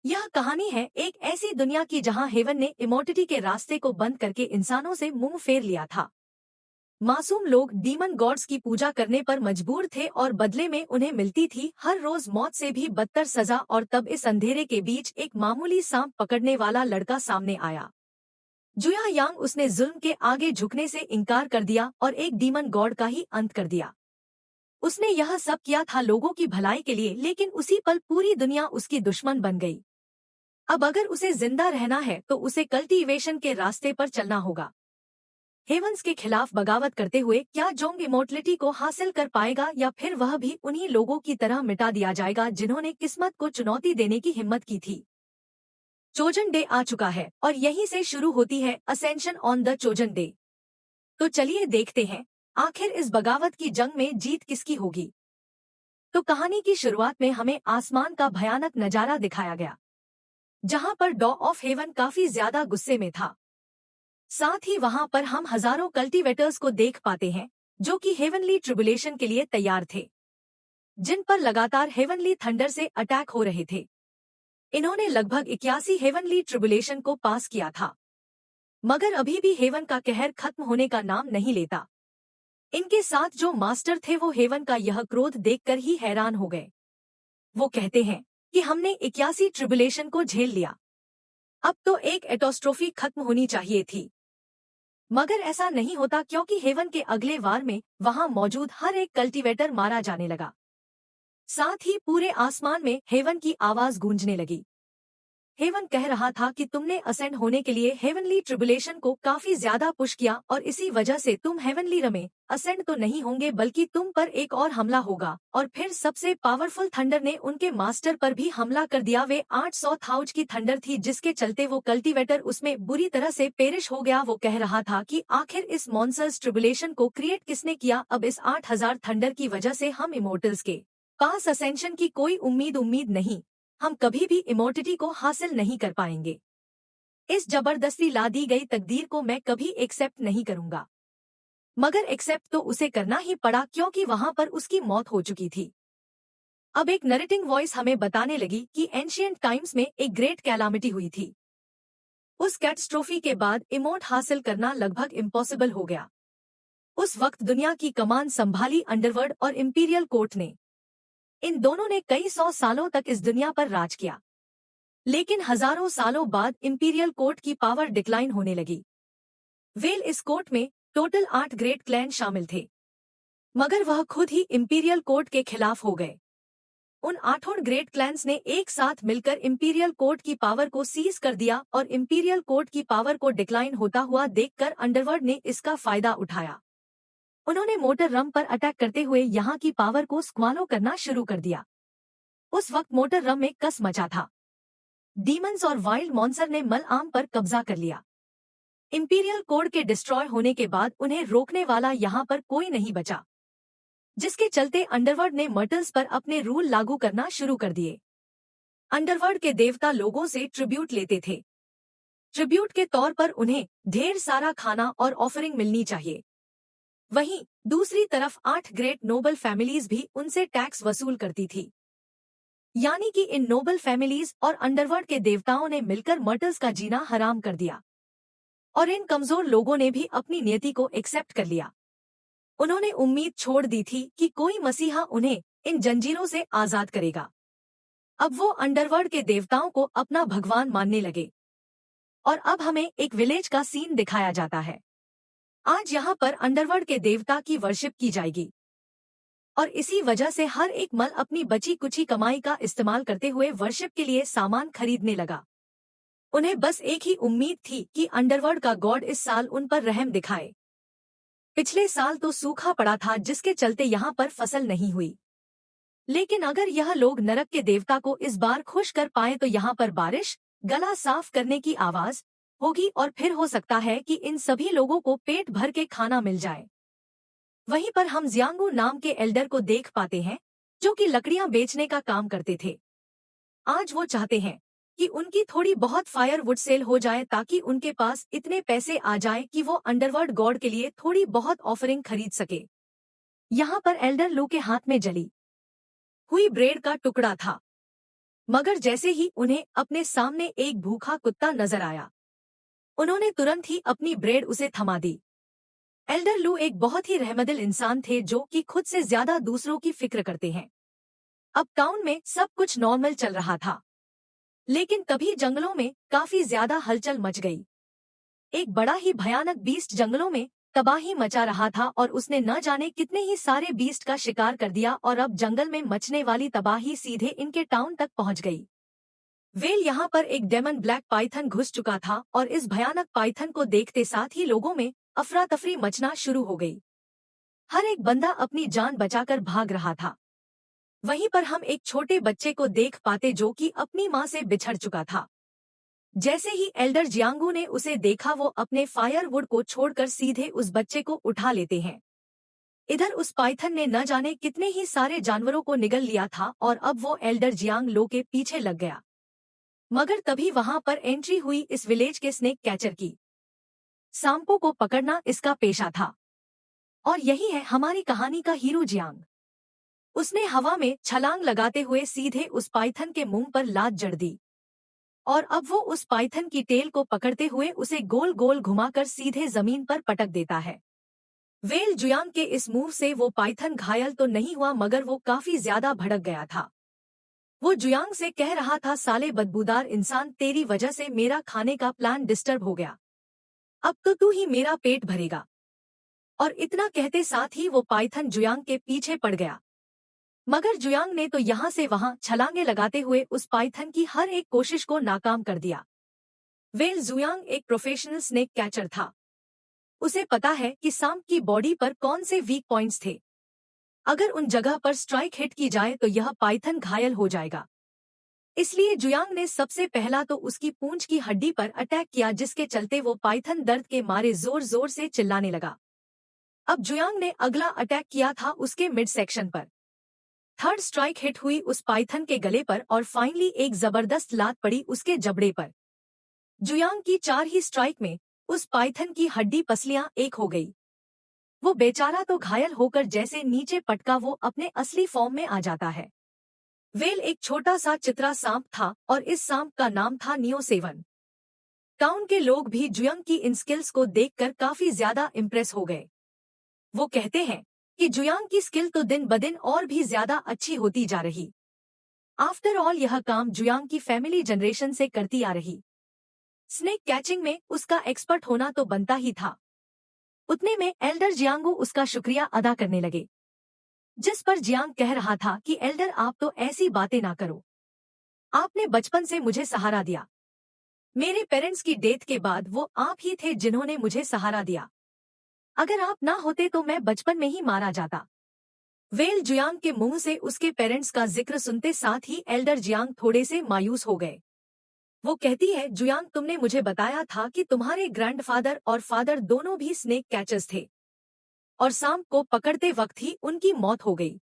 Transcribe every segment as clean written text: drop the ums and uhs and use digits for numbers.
यह कहानी है एक ऐसी दुनिया की जहां हेवन ने इमोर्टिटी के रास्ते को बंद करके इंसानों से मुंह फेर लिया था। मासूम लोग डीमन गॉड्स की पूजा करने पर मजबूर थे और बदले में उन्हें मिलती थी हर रोज मौत से भी बदतर सजा। और तब इस अंधेरे के बीच एक मामूली सांप पकड़ने वाला लड़का सामने आया। जुया यांग। उसने जुल्म के आगे झुकने से इनकार कर दिया और एक डीमन गॉड का ही अंत कर दिया। उसने यह सब किया था लोगों की भलाई के लिए, लेकिन उसी पल पूरी दुनिया उसकी दुश्मन बन गई। अब अगर उसे जिंदा रहना है तो उसे कल्टीवेशन के रास्ते पर चलना होगा। हेवंस के खिलाफ बगावत करते हुए क्या जोंग इमोर्टलिटी को हासिल कर पाएगा, या फिर वह भी उन्हीं लोगों की तरह मिटा दिया जाएगा जिन्होंने किस्मत को चुनौती देने की हिम्मत की थी। चोजन डे आ चुका है और यहीं से शुरू होती है ascension on the chosen day. तो चलिए देखते हैं आखिर इस बगावत की जंग में जीत किसकी होगी। तो कहानी की शुरुआत में हमें आसमान का भयानक नजारा दिखाया गया, जहां पर डॉ ऑफ हेवन काफी ज्यादा गुस्से में था। साथ ही वहां पर हम हजारों कल्टीवेटर्स को देख पाते हैं जो कि हेवनली ट्रिबुलेशन के लिए तैयार थे, जिन पर लगातार हेवनली थंडर से अटैक हो रहे थे। इन्होंने लगभग 81 हेवनली ट्रिबुलेशन को पास किया था, मगर अभी भी हेवन का कहर खत्म होने का नाम नहीं लेता। इनके साथ जो मास्टर थे वो हेवन का यह क्रोध देखकर ही हैरान हो गए। वो कहते हैं कि हमने 81 ट्रिबुलेशन को झेल लिया, अब तो एक एटोस्ट्रोफी खत्म होनी चाहिए थी। मगर ऐसा नहीं होता, क्योंकि हेवन के अगले वार में वहां मौजूद हर एक कल्टीवेटर मारा जाने लगा। साथ ही पूरे आसमान में हेवन की आवाज गूंजने लगी। हेवन कह रहा था कि तुमने असेंड होने के लिए हेवनली ट्रिबुलेशन को काफी ज्यादा पुश किया और इसी वजह से तुम हेवनली रमे असेंड तो नहीं होंगे, बल्कि तुम पर एक और हमला होगा। और फिर सबसे पावरफुल थंडर ने उनके मास्टर पर भी हमला कर दिया। वे 800 थाउज की थंडर थी, जिसके चलते वो कल्टीवेटर उसमें बुरी तरह से पेरिश हो गया। वो कह रहा था कि आखिर इस मॉन्स्टर्स ट्रिबुलेशन को क्रिएट किसने किया। अब इस 8000 थंडर की वजह से हम इमोर्टल्स के पास असेंशन की कोई उम्मीद नहीं, हम कभी भी इमोर्टिटी को हासिल नहीं कर पाएंगे। इस जबरदस्ती ला दी गई तकदीर को मैं कभी एक्सेप्ट नहीं करूंगा। मगर एक्सेप्ट तो उसे करना ही पड़ा, क्योंकि वहां पर उसकी मौत हो चुकी थी। अब एक नरेटिंग वॉइस हमें बताने लगी कि एंशिएंट टाइम्स में एक ग्रेट कैलामिटी हुई थी। उस कैटास्ट्रोफी के बाद इमोट हासिल करना लगभग इम्पॉसिबल हो गया। उस वक्त दुनिया की कमान संभाली अंडरवर्ल्ड और इंपीरियल कोर्ट ने। इन दोनों ने कई 100 सालों तक इस दुनिया पर राज किया, लेकिन हजारों सालों बाद इंपीरियल कोर्ट की पावर डिक्लाइन होने लगी। वेल इस कोर्ट में टोटल 8 ग्रेट क्लैन शामिल थे, मगर वह खुद ही इंपीरियल कोर्ट के खिलाफ हो गए। उन 8 ग्रेट क्लैंस ने एक साथ मिलकर इंपीरियल कोर्ट की पावर को सीज कर दिया और इंपीरियल कोर्ट की पावर को डिक्लाइन होता हुआ देखकर अंडरवर्ल्ड ने इसका फायदा उठाया। उन्होंने मोटर रम पर अटैक करते हुए यहाँ की पावर को स्क्वालो करना शुरू कर दिया। उस वक्त मोटर रम में कस मचा था। डीमंस और वाइल्ड मॉन्स्टर ने मल आम पर कब्जा कर लिया। इंपीरियल कोड के डिस्ट्रॉय होने के बाद उन्हें रोकने वाला यहाँ पर कोई नहीं बचा, जिसके चलते अंडरवर्ल्ड ने मर्टल्स पर अपने रूल लागू करना शुरू कर दिए। अंडरवर्ल्ड के देवता लोगों से ट्रिब्यूट लेते थे। ट्रिब्यूट के तौर पर उन्हें ढेर सारा खाना और ऑफरिंग मिलनी चाहिए। वहीं दूसरी तरफ 8 ग्रेट नोबल फैमिलीज भी उनसे टैक्स वसूल करती थी। यानी कि इन नोबल फैमिलीज और अंडरवर्ल्ड के देवताओं ने मिलकर मर्टल्स का जीना हराम कर दिया, और इन कमजोर लोगों ने भी अपनी नियति को एक्सेप्ट कर लिया। उन्होंने उम्मीद छोड़ दी थी कि कोई मसीहा उन्हें इन जंजीरों से आजाद करेगा। अब वो अंडरवर्ल्ड के देवताओं को अपना भगवान मानने लगे। और अब हमें एक विलेज का सीन दिखाया जाता है। आज यहाँ पर अंडरवर्ल्ड के देवता की वर्शिप की जाएगी, और इसी वजह से हर एक मल अपनी बची कुची कमाई का इस्तेमाल करते हुए वर्शिप के लिए सामान खरीदने लगा। उन्हें बस एक ही उम्मीद थी कि अंडरवर्ल्ड का गॉड इस साल उन पर रहम दिखाए। पिछले साल तो सूखा पड़ा था, जिसके चलते यहाँ पर फसल नहीं हुई, लेकिन अगर यह लोग नरक के देवता को इस बार खुश कर पाए तो यहाँ पर बारिश, गला साफ करने की आवाज होगी, और फिर हो सकता है कि इन सभी लोगों को पेट भर के खाना मिल जाए। वहीं पर हम जियांगू नाम के एल्डर को देख पाते हैं, जो कि लकड़ियां बेचने का काम करते थे। आज वो चाहते हैं कि उनकी थोड़ी बहुत फायरवुड सेल हो जाए, ताकि उनके पास इतने पैसे आ जाए कि वो अंडरवर्ल्ड गॉड के लिए थोड़ी बहुत ऑफरिंग खरीद सके। यहाँ पर एल्डर लू के हाथ में जली हुई ब्रेड का टुकड़ा था। मगर जैसे ही उन्हें अपने सामने एक भूखा कुत्ता नजर आया, उन्होंने तुरंत ही अपनी ब्रेड उसे थमा दी। एल्डर लू एक बहुत ही रहमदिल इंसान थे जो कि खुद से ज्यादा दूसरों की फिक्र करते हैं। अब टाउन में सब कुछ नॉर्मल चल रहा था, लेकिन तभी जंगलों में काफी ज्यादा हलचल मच गई। एक बड़ा ही भयानक बीस्ट जंगलों में तबाही मचा रहा था और उसने न जाने कितने ही सारे बीस्ट का शिकार कर दिया और अब जंगल में मचने वाली तबाही सीधे इनके टाउन तक पहुंच गई। वेल यहाँ पर एक डेमन ब्लैक पाइथन घुस चुका था और इस भयानक पाइथन को देखते साथ ही लोगों में अफरा तफरी मचना शुरू हो गई। हर एक बंदा अपनी जान बचाकर भाग रहा था। वहीं पर हम एक छोटे बच्चे को देख पाते जो कि अपनी मां से बिछड़ चुका था। जैसे ही एल्डर जियांगू ने उसे देखा वो अपने फायरवुड को छोड़कर सीधे उस बच्चे को उठा लेते हैं। इधर उस पाइथन ने न जाने कितने ही सारे जानवरों को निगल लिया था और अब वो एल्डर जियांग लो के पीछे लग गया। मगर तभी वहां पर एंट्री हुई इस विलेज के स्नेक कैचर की। सांपों को पकड़ना इसका पेशा था और यही है हमारी कहानी का हीरो जियांग। उसने हवा में छलांग लगाते हुए सीधे उस पाइथन के मुंह पर लात जड़ दी और अब वो उस पाइथन की टेल को पकड़ते हुए उसे गोल गोल घुमाकर सीधे जमीन पर पटक देता है। वेल जुयांग के इस मूव से वो पाइथन घायल तो नहीं हुआ मगर वो काफी ज्यादा भड़क गया था। वो जुयांग से कह रहा था, साले बदबूदार इंसान, तेरी वजह से मेरा खाने का प्लान डिस्टर्ब हो गया। अब तो तू ही मेरा पेट भरेगा। और इतना कहते साथ ही वो पाइथन जुयांग के पीछे पड़ गया। मगर जुयांग ने तो यहाँ से वहां छलांगे लगाते हुए उस पाइथन की हर एक कोशिश को नाकाम कर दिया। वेल जुयांग एक प्रोफेशनल स्नेक कैचर था। उसे पता है कि सांप की बॉडी पर कौन से वीक पॉइंट्स थे। अगर उन जगह पर स्ट्राइक हिट की जाए तो यह पाइथन घायल हो जाएगा। इसलिए जुयांग ने सबसे पहला तो उसकी पूंछ की हड्डी पर अटैक किया, जिसके चलते वो पाइथन दर्द के मारे जोर जोर से चिल्लाने लगा। अब जुयांग ने अगला अटैक किया था उसके मिड सेक्शन पर। थर्ड स्ट्राइक हिट हुई उस पाइथन के गले पर और फाइनली एक जबरदस्त लात पड़ी उसके जबड़े पर। जुयांग की 4 ही स्ट्राइक में उस पाइथन की हड्डी पसलियां एक हो गई। वो बेचारा तो घायल होकर जैसे नीचे पटका वो अपने असली फॉर्म में आ जाता है। वेल एक छोटा सा चित्रा सांप था और इस सांप का नाम था नियो 7। टाउन के लोग भी जुयांग की इन स्किल्स को देखकर काफी ज्यादा इम्प्रेस हो गए। वो कहते हैं कि जुयांग की स्किल तो दिन ब दिन और भी ज्यादा अच्छी होती जा रही। आफ्टर ऑल यह काम जुयांग की फैमिली जनरेशन से करती आ रही। स्नेक कैचिंग में उसका एक्सपर्ट होना तो बनता ही था। उतने में एल्डर जियांगू उसका शुक्रिया अदा करने लगे, जिस पर जियांग कह रहा था कि एल्डर आप तो ऐसी बातें ना करो। आपने बचपन से मुझे सहारा दिया। मेरे पेरेंट्स की डेथ के बाद वो आप ही थे जिन्होंने मुझे सहारा दिया। अगर आप ना होते तो मैं बचपन में ही मारा जाता। वेल जुयांग के मुंह से उसके पेरेंट्स का जिक्र सुनते साथ ही एल्डर जियांग थोड़े से मायूस हो गए। वो कहती है, जुयांग तुमने मुझे बताया था कि तुम्हारे ग्रैंडफादर और फादर दोनों भी स्नेक कैचर्स थे और सांप को पकड़ते वक्त ही उनकी मौत हो गई।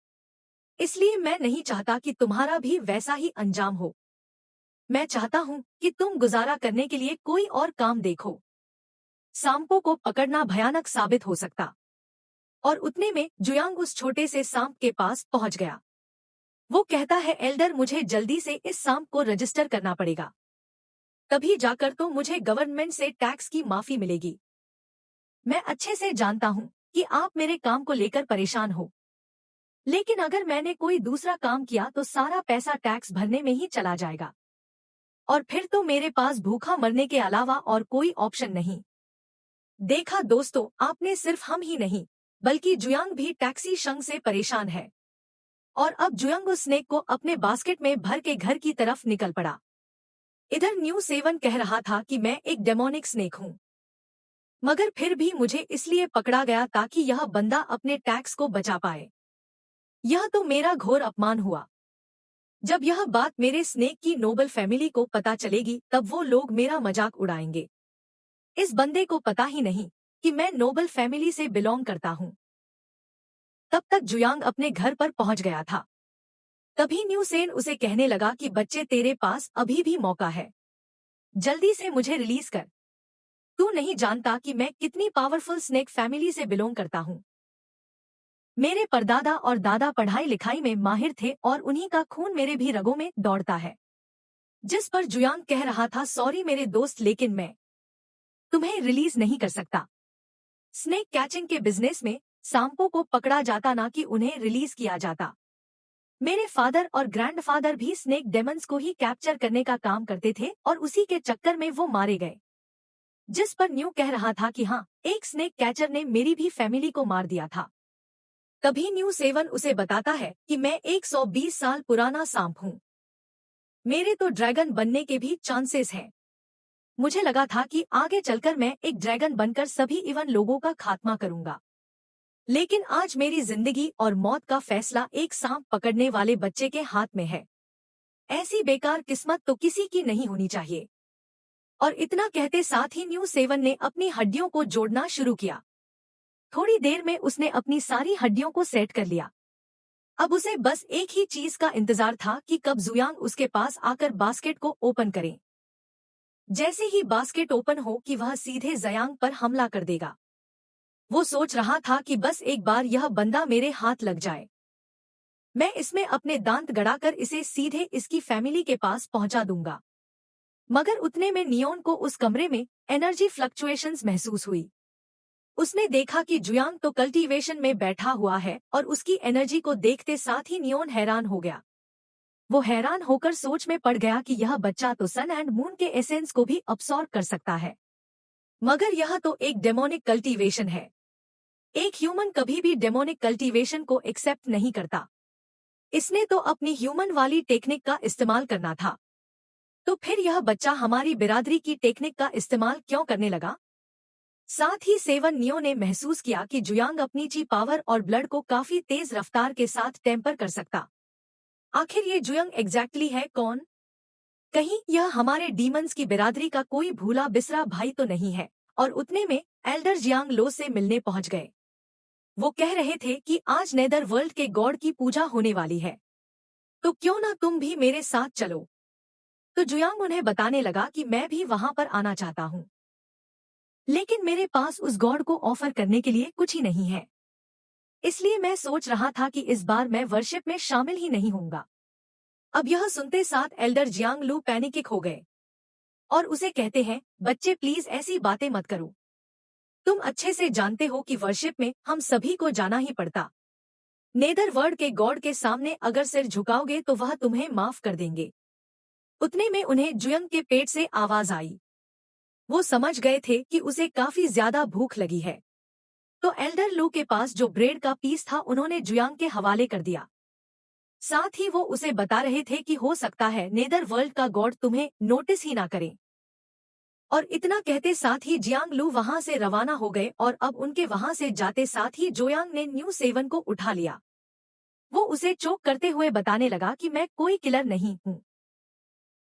इसलिए मैं नहीं चाहता कि तुम्हारा भी वैसा ही अंजाम हो। मैं चाहता हूँ कि तुम गुजारा करने के लिए कोई और काम देखो। सांपों को पकड़ना भयानक साबित हो सकता। और उतने में जुयांग उस छोटे से सांप के पास पहुंच गया। वो कहता है, एल्डर मुझे जल्दी से इस सांप को रजिस्टर करना पड़ेगा, तभी जाकर तो मुझे गवर्नमेंट से टैक्स की माफी मिलेगी। मैं अच्छे से जानता हूँ कि आप मेरे काम को लेकर परेशान हो, लेकिन अगर मैंने कोई दूसरा काम किया तो सारा पैसा टैक्स भरने में ही चला जाएगा और फिर तो मेरे पास भूखा मरने के अलावा और कोई ऑप्शन नहीं। देखा दोस्तों, आपने सिर्फ हम ही नहीं बल्कि जुयांग भी टैक्सी शंग से परेशान है। और अब जुयांग उस स्नेक को अपने बास्केट में भर के घर की तरफ निकल पड़ा। इधर न्यू 7 कह रहा था कि मैं एक डेमोनिक स्नेक हूँ, मगर फिर भी मुझे इसलिए पकड़ा गया ताकि यह बंदा अपने टैक्स को बचा पाए। यह तो मेरा घोर अपमान हुआ। जब यह बात मेरे स्नेक की नोबल फैमिली को पता चलेगी तब वो लोग मेरा मजाक उड़ाएंगे। इस बंदे को पता ही नहीं कि मैं नोबल फैमिली से बिलोंग करता हूँ। तब तक जुयांग अपने घर पर पहुंच गया था। तभी न्यू सेन उसे कहने लगा कि बच्चे, तेरे पास अभी भी मौका है, जल्दी से मुझे रिलीज कर। तू नहीं जानता कि मैं कितनी पावरफुल स्नेक फैमिली से बिलोंग करता हूँ। मेरे परदादा और दादा पढ़ाई लिखाई में माहिर थे और उन्हीं का खून मेरे भी रगों में दौड़ता है। जिस पर जुयांग कह रहा था, सॉरी मेरे दोस्त, लेकिन मैं तुम्हें रिलीज नहीं कर सकता। स्नेक कैचिंग के बिजनेस में सांपों को पकड़ा जाता, ना कि उन्हें रिलीज किया जाता। मेरे फादर और ग्रैंडफादर भी स्नेक डेमन्स को ही कैप्चर करने का काम करते थे और उसी के चक्कर में वो मारे गए। जिस पर न्यू कह रहा था कि हाँ, एक स्नेक कैचर ने मेरी भी फैमिली को मार दिया था। तभी न्यू सेवन उसे बताता है कि मैं 120 साल पुराना सांप हूँ, मेरे तो ड्रैगन बनने के भी चांसेस हैं। मुझे लगा था कि आगे चलकर मैं एक ड्रैगन बनकर सभी इवन लोगों का खात्मा करूंगा, लेकिन आज मेरी जिंदगी और मौत का फैसला एक सांप पकड़ने वाले बच्चे के हाथ में है। ऐसी बेकार किस्मत तो किसी की नहीं होनी चाहिए। और इतना कहते साथ ही न्यू सेवन ने अपनी हड्डियों को जोड़ना शुरू किया। थोड़ी देर में उसने अपनी सारी हड्डियों को सेट कर लिया। अब उसे बस एक ही चीज का इंतजार था कि कब जुयांग उसके पास आकर बास्केट को ओपन करे। जैसे ही बास्केट ओपन हो कि वह सीधे जयांग पर हमला कर देगा। वो सोच रहा था कि बस एक बार यह बंदा मेरे हाथ लग जाए, मैं इसमें अपने दांत गड़ाकर इसे सीधे इसकी फैमिली के पास पहुंचा दूंगा। मगर उतने में नियोन को उस कमरे में एनर्जी फ्लक्चुएशंस महसूस हुई। उसने देखा कि जुयांग तो कल्टीवेशन में बैठा हुआ है और उसकी एनर्जी को देखते साथ ही नियोन हैरान हो गया। वो हैरान होकर सोच में पड़ गया कि यह बच्चा तो सन एंड मून के एसेंस को भी अब्सॉर्ब कर सकता है, मगर यह तो एक डेमोनिक कल्टीवेशन है। एक ह्यूमन कभी भी डेमोनिक कल्टीवेशन को एक्सेप्ट नहीं करता। इसने तो अपनी ह्यूमन वाली टेक्निक का इस्तेमाल करना था। तो फिर यह बच्चा हमारी बिरादरी की टेक्निक का इस्तेमाल क्यों करने लगा? साथ ही सेवन नियो ने महसूस किया कि जुयांग अपनी ची पावर और ब्लड को काफी तेज रफ्तार के साथ टेम्पर कर सकता। आखिर ये जुयांग एग्जैक्टली है कौन? कहीं यह हमारे डीमंस की बिरादरी का कोई भूला बिसरा भाई तो नहीं है? और उतने में एल्डर जियांग लो से मिलने पहुंच गए। वो कह रहे थे कि आज नेदर वर्ल्ड के गॉड की पूजा होने वाली है, तो क्यों ना तुम भी मेरे साथ चलो। तो जुयांग उन्हें बताने लगा कि मैं भी वहां पर आना चाहता हूँ, लेकिन मेरे पास उस गॉड को ऑफर करने के लिए कुछ ही नहीं है। इसलिए मैं सोच रहा था कि इस बार मैं वर्शिप में शामिल ही नहीं होऊंगा। अब यह सुनते साथ एल्डर जियांग लू पैनिक हो गए और उसे कहते हैं, बच्चे प्लीज ऐसी बातें मत करो। तुम अच्छे से जानते हो कि वर्शिप में हम सभी को जाना ही पड़ता। नेदर वर्ल्ड के गॉड के सामने अगर सिर झुकाओगे तो वह तुम्हें माफ कर देंगे। उतने में उन्हें जुयांग के पेट से आवाज आई। वो समझ गए थे कि उसे काफी ज्यादा भूख लगी है। तो एल्डर लू के पास जो ब्रेड का पीस था उन्होंने जुयांग के हवाले कर दिया। साथ ही वो उसे बता रहे थे कि हो सकता है नेदर वर्ल्ड का गॉड तुम्हें नोटिस ही ना करे। और इतना कहते साथ ही जियांग लू वहां से रवाना हो गए और अब उनके वहां से जाते साथ ही जोयांग ने न्यू सेवन को उठा लिया। वो उसे चोक करते हुए बताने लगा कि मैं कोई किलर नहीं हूँ,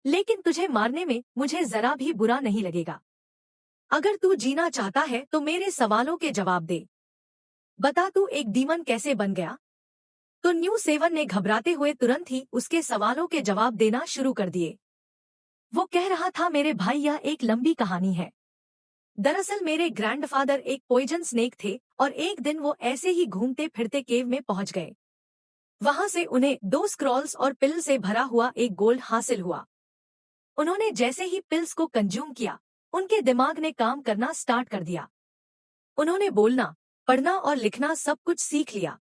लेकिन तुझे मारने में मुझे जरा भी बुरा नहीं लगेगा। अगर तू जीना चाहता है तो मेरे सवालों के जवाब दे। बता तू एक डीमन कैसे बन गया? तो न्यू सेवन ने घबराते हुए तुरंत ही उसके सवालों के जवाब देना शुरू कर दिए। वो कह रहा था, मेरे भाई यह एक लंबी कहानी है। दरअसल मेरे ग्रैंडफादर एक पॉइजन स्नेक थे और एक दिन वो ऐसे ही घूमते फिरते केव में पहुंच गए। वहां से उन्हें 2 स्क्रॉल्स और पिल से भरा हुआ एक गोल्ड हासिल हुआ। उन्होंने जैसे ही पिल्स को कंज्यूम किया, उनके दिमाग ने काम करना स्टार्ट कर दिया। उन्होंने बोलना, पढ़ना और लिखना सब कुछ सीख लिया।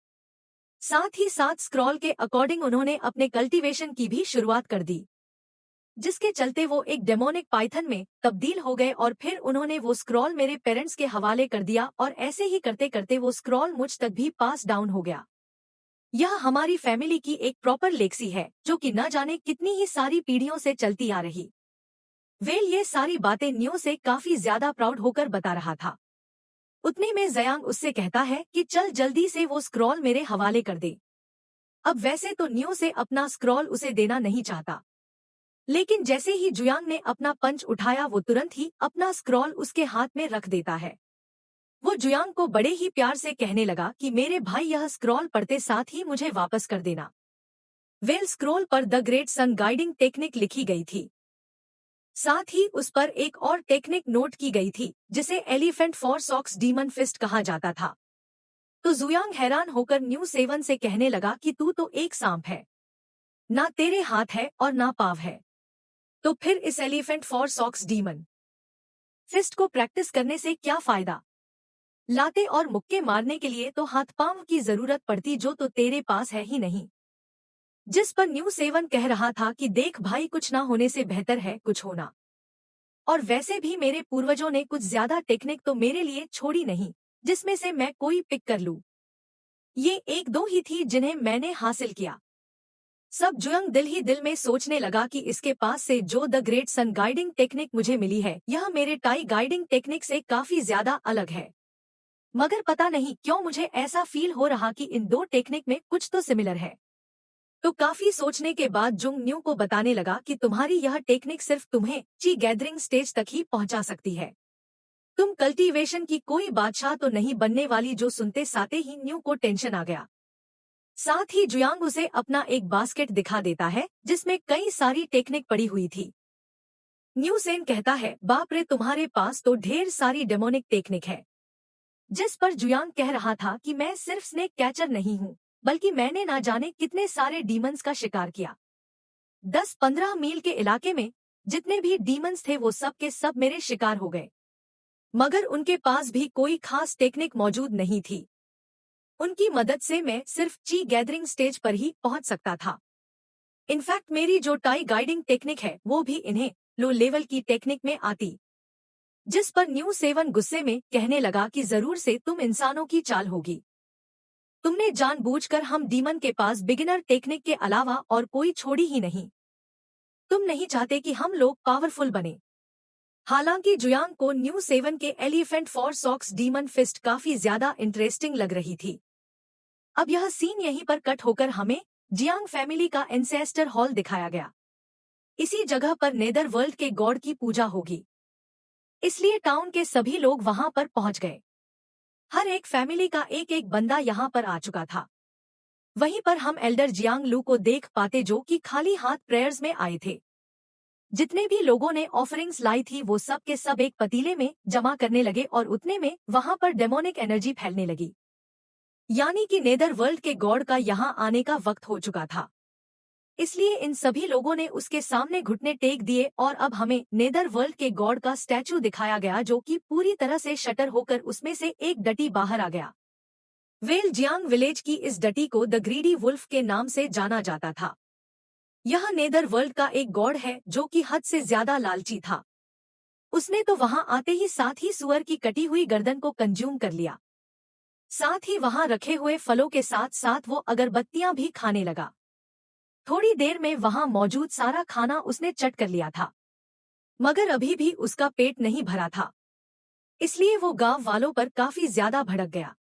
साथ ही साथ स्क्रॉल के अकॉर्डिंग उन्होंने अपने कल्टीवेशन की भी शुरुआत कर दी, जिसके चलते वो एक डेमोनिक पाइथन में तब्दील हो गए। और फिर उन्होंने वो स्क्रॉल मेरे पेरेंट्स के हवाले कर दिया और ऐसे ही करते करते वो स्क्रॉल मुझ तक भी पास डाउन हो गया। यह हमारी फैमिली की एक प्रॉपर लेक्सी है जो कि न जाने कितनी ही सारी पीढ़ियों से चलती आ रही। वेल ये सारी बातें न्यू से काफी ज्यादा प्राउड होकर बता रहा था। उतने में जयांग उससे कहता है कि चल जल्दी से वो स्क्रॉल मेरे हवाले कर दे। अब वैसे तो न्यू से अपना स्क्रॉल उसे देना नहीं चाहता, लेकिन जैसे ही जुयांग ने अपना पंच उठाया वो तुरंत ही अपना स्क्रॉल उसके हाथ में रख देता है। वो जुयांग को बड़े ही प्यार से कहने लगा कि मेरे भाई यह स्क्रॉल पढ़ते साथ ही मुझे वापस कर देना। वेल स्क्रॉल पर the great sun guiding technique लिखी गई थी। साथ ही उस पर एक और टेक्निक नोट की गई थी जिसे elephant for socks demon fist कहा जाता था। तो जुयांग हैरान होकर न्यू सेवन से कहने लगा कि तू तो एक सांप है, ना तेरे हाथ है और ना पाँव है। तो फिर इस elephant for socks demon fist को प्रैक्टिस करने से क्या फायदा? लाते और मुक्के मारने के लिए तो हाथ पांव की जरूरत पड़ती, जो तो तेरे पास है ही नहीं। जिस पर न्यू सेवन कह रहा था कि देख भाई, कुछ ना होने से बेहतर है कुछ होना। और वैसे भी मेरे पूर्वजों ने कुछ ज्यादा टेक्निक तो मेरे लिए छोड़ी नहीं, जिसमें से मैं कोई पिक कर लूं। ये एक दो ही थी जिन्हें मैंने हासिल किया। सब जुयंग दिल ही दिल में सोचने लगा कि इसके पास से जो the great sun guiding technique मुझे मिली है, यह मेरे टाई गाइडिंग टेक्निक से काफी ज्यादा अलग है। मगर पता नहीं क्यों मुझे ऐसा फील हो रहा कि इन दो टेक्निक में कुछ तो सिमिलर है। तो काफी सोचने के बाद जुंग न्यू को बताने लगा कि तुम्हारी यह टेक्निक सिर्फ तुम्हें ची गैदरिंग स्टेज तक ही पहुंचा सकती है। तुम कल्टीवेशन की कोई बादशाह तो नहीं बनने वाली। जो सुनते साथे ही न्यू को टेंशन आ गया। साथ ही जुयांग उसे अपना एक बास्केट दिखा देता है जिसमें कई सारी टेक्निक पड़ी हुई थी। न्यू सेन कहता है, बाप रे, तुम्हारे पास तो ढेर सारी डेमोनिक टेक्निक है। जिस पर जुयांग कह रहा था कि मैं सिर्फ स्नेक कैचर नहीं हूँ, बल्कि मैंने ना जाने कितने सारे डीमंस का शिकार किया। 10-15 मील के इलाके में जितने भी डीमंस थे वो सब के सब मेरे शिकार हो गए। मगर उनके पास भी कोई खास टेक्निक मौजूद नहीं थी। उनकी मदद से मैं सिर्फ ची गैदरिंग स्टेज पर ही पहुंच सकता था। इनफैक्ट मेरी जो टाई गाइडिंग टेक्निक है वो भी इन्हें लो लेवल की टेक्निक में आती। जिस पर न्यू सेवन गुस्से में कहने लगा कि जरूर से तुम इंसानों की चाल होगी। तुमने जानबूझकर हम डीमन के पास बिगिनर टेक्निक के अलावा और कोई छोड़ी ही नहीं। तुम नहीं चाहते कि हम लोग पावरफुल बने। हालांकि जुयांग को न्यू सेवन के elephant for socks demon fist काफी ज्यादा इंटरेस्टिंग लग रही थी। अब यह सीन यहीं पर कट होकर हमें जियांग फैमिली का एंसेस्टर हॉल दिखाया गया। इसी जगह पर नेदर वर्ल्ड के गॉड की पूजा होगी, इसलिए टाउन के सभी लोग वहां पर पहुंच गए। हर एक फैमिली का एक एक बंदा यहां पर आ चुका था। वहीं पर हम एल्डर जियांग लू को देख पाते, जो कि खाली हाथ प्रेयर्स में आए थे। जितने भी लोगों ने ऑफरिंग्स लाई थी वो सब के सब एक पतीले में जमा करने लगे और उतने में वहां पर डेमोनिक एनर्जी फैलने लगी। यानी कि नेदर वर्ल्ड के गॉड का यहां आने का वक्त हो चुका था। इसलिए इन सभी लोगों ने उसके सामने घुटने टेक दिए और अब हमें नेदर वर्ल्ड के गॉड का स्टैचू दिखाया गया, जो कि पूरी तरह से शटर होकर उसमें से एक डटी बाहर आ गया। वेल जियांग विलेज की इस डटी को द ग्रीडी वुल्फ के नाम से जाना जाता था। यह नेदर वर्ल्ड का एक गॉड है जो कि हद से ज्यादा लालची था। उसने तो वहां आते ही साथ ही सुअर की कटी हुई गर्दन को कंज्यूम कर लिया। साथ ही वहां रखे हुए फलों के साथ साथ वो अगरबत्तियां भी खाने लगा। थोड़ी देर में वहां मौजूद सारा खाना उसने चट कर लिया था। मगर अभी भी उसका पेट नहीं भरा था, इसलिए वो गांव वालों पर काफी ज्यादा भड़क गया।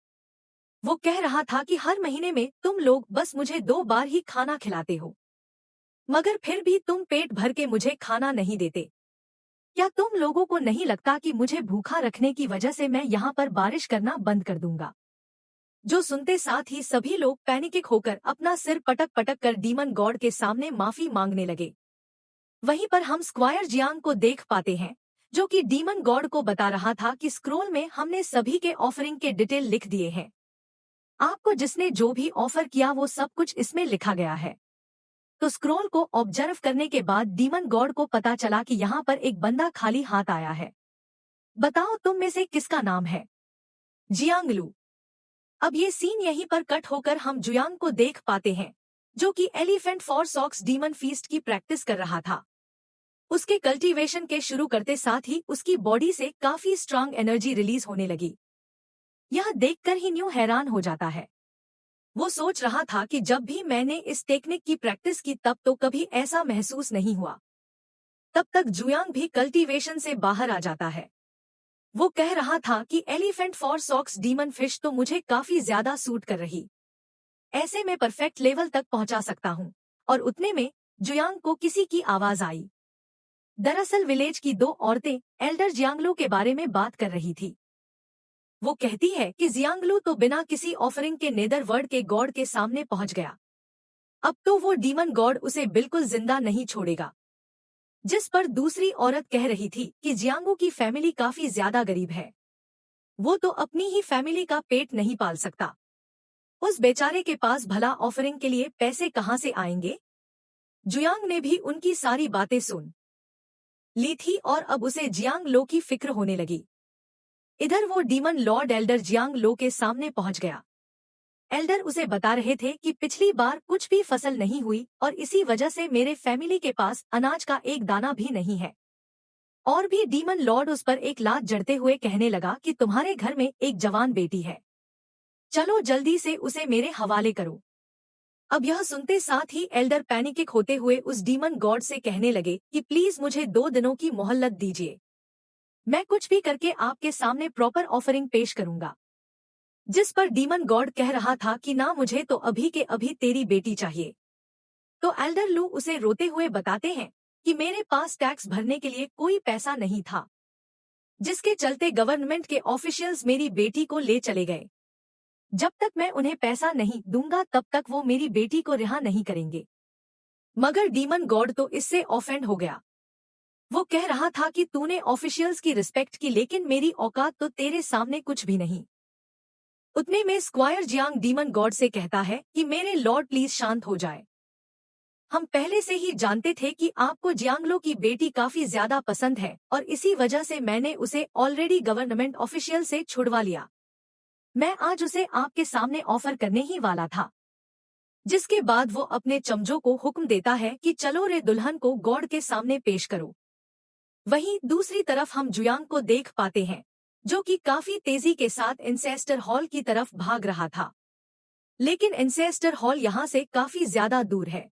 वो कह रहा था कि हर महीने में तुम लोग बस मुझे 2 बार ही खाना खिलाते हो, मगर फिर भी तुम पेट भर के मुझे खाना नहीं देते। क्या तुम लोगों को नहीं लगता कि मुझे भूखा रखने की वजह से मैं यहाँ पर बारिश करना बंद कर दूंगा? जो सुनते साथ ही सभी लोग पैनिक होकर अपना सिर पटक पटक कर डीमन गॉड के सामने माफी मांगने लगे। वहीं पर हम स्क्वायर जियांग को देख पाते हैं, जो कि डीमन गॉड को बता रहा था कि स्क्रोल में हमने सभी के ऑफरिंग के डिटेल लिख दिए हैं। आपको जिसने जो भी ऑफर किया वो सब कुछ इसमें लिखा गया है। तो स्क्रोल को ऑब्जर्व करने के बाद डीमन गॉड को पता चला कि यहाँ पर एक बंदा खाली हाथ आया है। बताओ तुम में से किसका नाम है? जियांग लू। अब ये सीन यहीं पर कट होकर हम जुयांग को देख पाते हैं, जो कि elephant for socks demon feast की प्रैक्टिस कर रहा था। उसके कल्टीवेशन के शुरू करते साथ ही उसकी बॉडी से काफी स्ट्रांग एनर्जी रिलीज होने लगी। यह देखकर ही न्यू हैरान हो जाता है। वो सोच रहा था कि जब भी मैंने इस टेक्निक की प्रैक्टिस की तब तो कभी ऐसा महसूस नहीं हुआ। तब तक जुयांग भी कल्टीवेशन से बाहर आ जाता है। वो कह रहा था कि elephant for socks demon fish तो मुझे काफी ज्यादा सूट कर रही। ऐसे में परफेक्ट लेवल तक पहुंचा सकता हूँ। और उतने में जुयांग को किसी की आवाज आई। दरअसल विलेज की 2 औरतें एल्डर जियांगलू के बारे में बात कर रही थी। वो कहती है कि जियांगलू तो बिना किसी ऑफरिंग के नेदर वर्ल्ड के गॉड के सामने पहुंच गया। अब तो वो डीमन गॉड उसे बिल्कुल जिंदा नहीं छोड़ेगा। जिस पर दूसरी औरत कह रही थी कि जियांगू की फैमिली काफी ज्यादा गरीब है। वो तो अपनी ही फैमिली का पेट नहीं पाल सकता। उस बेचारे के पास भला ऑफरिंग के लिए पैसे कहां से आएंगे? जुयांग ने भी उनकी सारी बातें सुन ली थी और अब उसे जियांग लो की फिक्र होने लगी। इधर वो डीमन लॉर्ड एल्डर जियांग लो के सामने पहुंच गया। एल्डर उसे बता रहे थे कि पिछली बार कुछ भी फसल नहीं हुई और इसी वजह से मेरे फैमिली के पास अनाज का एक दाना भी नहीं है। और भी डीमन लॉर्ड उस पर एक लात जड़ते हुए कहने लगा कि तुम्हारे घर में एक जवान बेटी है, चलो जल्दी से उसे मेरे हवाले करो। अब यह सुनते साथ ही एल्डर पैनिक होते हुए उस डीमन गॉड से कहने लगे कि प्लीज मुझे 2 दिनों की मोहलत दीजिए, मैं कुछ भी करके आपके सामने प्रॉपर ऑफरिंग पेश करूंगा। जिस पर डीमन गॉड कह रहा था कि ना, मुझे तो अभी के अभी तेरी बेटी चाहिए। तो एल्डर लू उसे रोते हुए बताते हैं कि मेरे पास टैक्स भरने के लिए कोई पैसा नहीं था, जिसके चलते गवर्नमेंट के ऑफिशियल्स मेरी बेटी को ले चले गए। जब तक मैं उन्हें पैसा नहीं दूंगा तब तक वो मेरी बेटी को रिहा नहीं करेंगे। मगर डीमन गॉड तो इससे ऑफेंड हो गया। वो कह रहा था कि तूने ऑफिशियल्स की रिस्पेक्ट की, लेकिन मेरी औकात तो तेरे सामने कुछ भी नहीं। उतने में स्क्वायर जियांग डीमन गॉड से कहता है कि मेरे लॉर्ड प्लीज शांत हो जाए। हम पहले से ही जानते थे कि आपको जियांगलो की बेटी काफी ज्यादा पसंद है और इसी वजह से मैंने उसे ऑलरेडी गवर्नमेंट ऑफिशियल से छुड़वा लिया। मैं आज उसे आपके सामने ऑफर करने ही वाला था। जिसके बाद वो अपने चमचों को हुक्म देता है कि चलो रे दुल्हन को गॉड के सामने पेश करो। वहीं दूसरी तरफ हम जुयांग को देख पाते हैं, जो कि काफी तेजी के साथ इंसेस्टर हॉल की तरफ भाग रहा था। लेकिन इंसेस्टर हॉल यहाँ से काफी ज्यादा दूर है।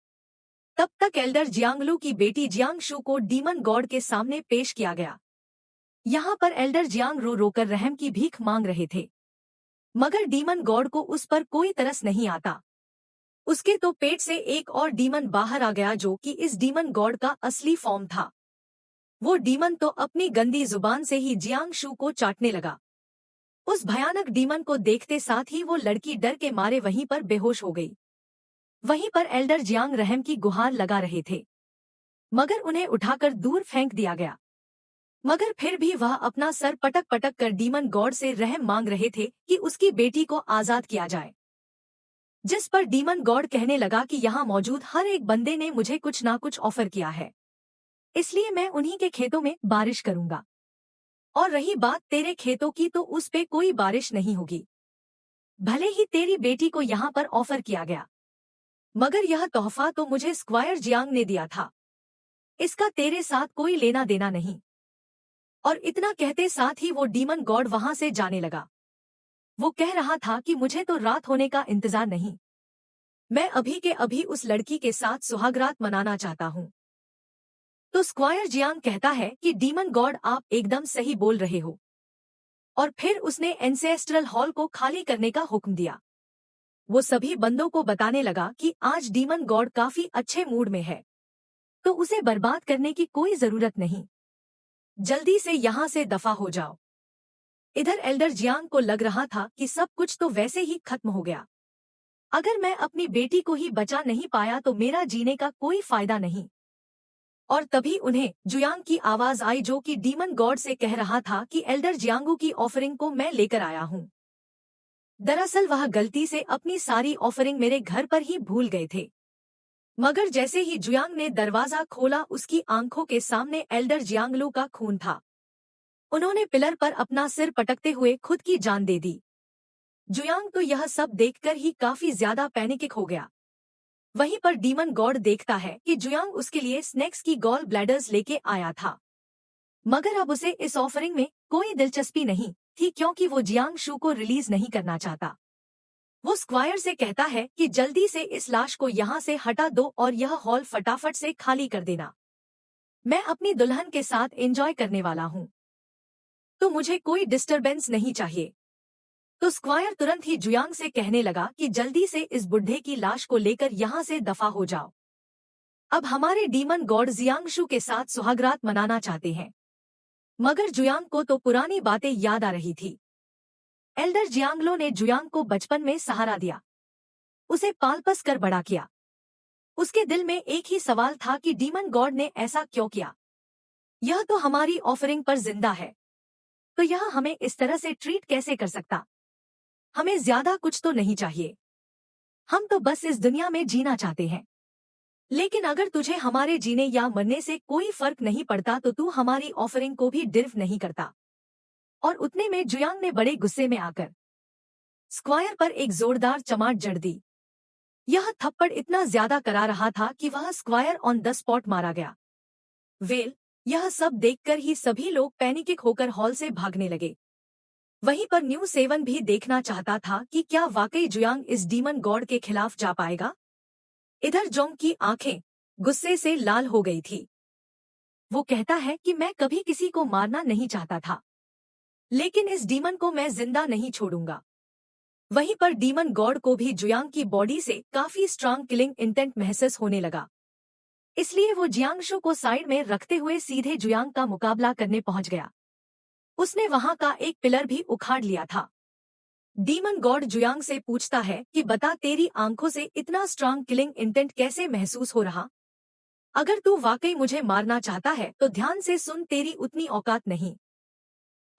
तब तक एल्डर जियांगलू की बेटी जियांगशू को डीमन गॉड के सामने पेश किया गया। यहाँ पर एल्डर जियांग रो रोकर रहम की भीख मांग रहे थे, मगर डीमन गॉड को उस पर कोई तरस नहीं आता। उसके तो पेट से एक और डीमन बाहर आ गया, जो कि इस डीमन गॉड का असली फॉर्म था। वो डीमन तो अपनी गंदी जुबान से ही जियांगशू को चाटने लगा। उस भयानक डीमन को देखते साथ ही वो लड़की डर के मारे वहीं पर बेहोश हो गई। वहीं पर एल्डर जियांग रहम की गुहार लगा रहे थे, मगर उन्हें उठाकर दूर फेंक दिया गया। मगर फिर भी वह अपना सर पटक पटक कर डीमन गॉड से रहम मांग रहे थे कि उसकी बेटी को आजाद किया जाए। जिस पर डीमन गॉड कहने लगा कि यहाँ मौजूद हर एक बंदे ने मुझे कुछ ना कुछ ऑफर किया है, इसलिए मैं उन्हीं के खेतों में बारिश करूंगा। और रही बात तेरे खेतों की, तो उस पे कोई बारिश नहीं होगी। भले ही तेरी बेटी को यहाँ पर ऑफर किया गया, मगर यह तोहफा तो मुझे स्क्वायर जियांग ने दिया था, इसका तेरे साथ कोई लेना देना नहीं। और इतना कहते साथ ही वो डीमन गॉड वहां से जाने लगा। वो कह रहा था कि मुझे तो रात होने का इंतजार नहीं, मैं अभी के अभी उस लड़की के साथ सुहागरात मनाना चाहता हूँ। तो स्क्वायर जियांग कहता है कि डीमन गॉड आप एकदम सही बोल रहे हो। और फिर उसने एंसेस्ट्रल हॉल को खाली करने का हुक्म दिया। वो सभी बंदों को बताने लगा कि आज डीमन गॉड काफी अच्छे मूड में है, तो उसे बर्बाद करने की कोई जरूरत नहीं। जल्दी से यहाँ से दफा हो जाओ। इधर एल्डर जियांग को लग रहा था कि सब कुछ तो वैसे ही खत्म हो गया। अगर मैं अपनी बेटी को ही बचा नहीं पाया तो मेरा जीने का कोई फायदा नहीं। और तभी उन्हें जुयांग की आवाज आई, जो कि डीमन गॉड से कह रहा था कि एल्डर जियांगू की ऑफरिंग को मैं लेकर आया हूँ। दरअसल वह गलती से अपनी सारी ऑफरिंग मेरे घर पर ही भूल गए थे। मगर जैसे ही जुयांग ने दरवाजा खोला, उसकी आंखों के सामने एल्डर जियांगलू का खून था। उन्होंने पिलर पर अपना सिर पटकते हुए खुद की जान दे दी। जुयांग तो यह सब देखकर ही काफी ज्यादा पैनिक हो गया। वहीं पर डीमन गॉड देखता है कि जुयांग उसके लिए स्नेक्स की गॉल ब्लैडर्स लेके आया था, मगर अब उसे इस ऑफरिंग में कोई दिलचस्पी नहीं थी, क्योंकि वो जियांग शू को रिलीज नहीं करना चाहता। वो स्क्वायर से कहता है कि जल्दी से इस लाश को यहाँ से हटा दो और यह हॉल फटाफट से खाली कर देना। मैं अपनी दुल्हन के साथ एंजॉय करने वाला हूँ, तो मुझे कोई डिस्टरबेंस नहीं चाहिए। तो स्क्वायर तुरंत ही जुयांग से कहने लगा कि जल्दी से इस बुढ़े की लाश को लेकर यहाँ से दफा हो जाओ। अब हमारे डीमन गॉड जियांगशू के साथ सुहागरात मनाना चाहते हैं। मगर जुयांग को तो पुरानी बातें याद आ रही थी। एल्डर जियांगलो ने जुयांग को बचपन में सहारा दिया, उसे पाल पस कर बड़ा किया। उसके दिल में एक ही सवाल था कि डीमन गॉड ने ऐसा क्यों किया। यह तो हमारी ऑफरिंग पर जिंदा है, तो यह हमें इस तरह से ट्रीट कैसे कर सकता। हमें ज्यादा कुछ तो नहीं चाहिए, हम तो बस इस दुनिया में जीना चाहते हैं। लेकिन अगर तुझे हमारे जीने या मरने से कोई फर्क नहीं पड़ता तो तू हमारी ऑफरिंग को भी डिर्व नहीं करता। और उतने में जुयांग ने बड़े गुस्से में आकर स्क्वायर पर एक जोरदार चमाट जड़ दी। यह थप्पड़ इतना ज्यादा करा रहा था कि वह स्क्वायर ऑन द स्पॉट मारा गया। वेल, यह सब देखकर ही सभी लोग पैनिक होकर हॉल से भागने लगे। वहीं पर न्यू सेवन भी देखना चाहता था कि क्या वाकई जुयांग इस डीमन गॉड के खिलाफ जा पाएगा। इधर जोंग की आंखें गुस्से से लाल हो गई थी। वो कहता है कि मैं कभी किसी को मारना नहीं चाहता था, लेकिन इस डीमन को मैं जिंदा नहीं छोड़ूंगा। वहीं पर डीमन गॉड को भी जुयांग की बॉडी से काफी स्ट्रांग किलिंग इंटेंट महसूस होने लगा। इसलिए वो जियांगशु को साइड में रखते हुए सीधे जुयांग का मुकाबला करने पहुंच गया। उसने वहां का एक पिलर भी उखाड़ लिया था। डीमन गॉड जुयांग से पूछता है कि बता, तेरी आंखों से इतना स्ट्रांग किलिंग इंटेंट कैसे महसूस हो रहा? अगर तू वाकई मुझे मारना चाहता है तो ध्यान से सुन, तेरी उतनी औकात नहीं।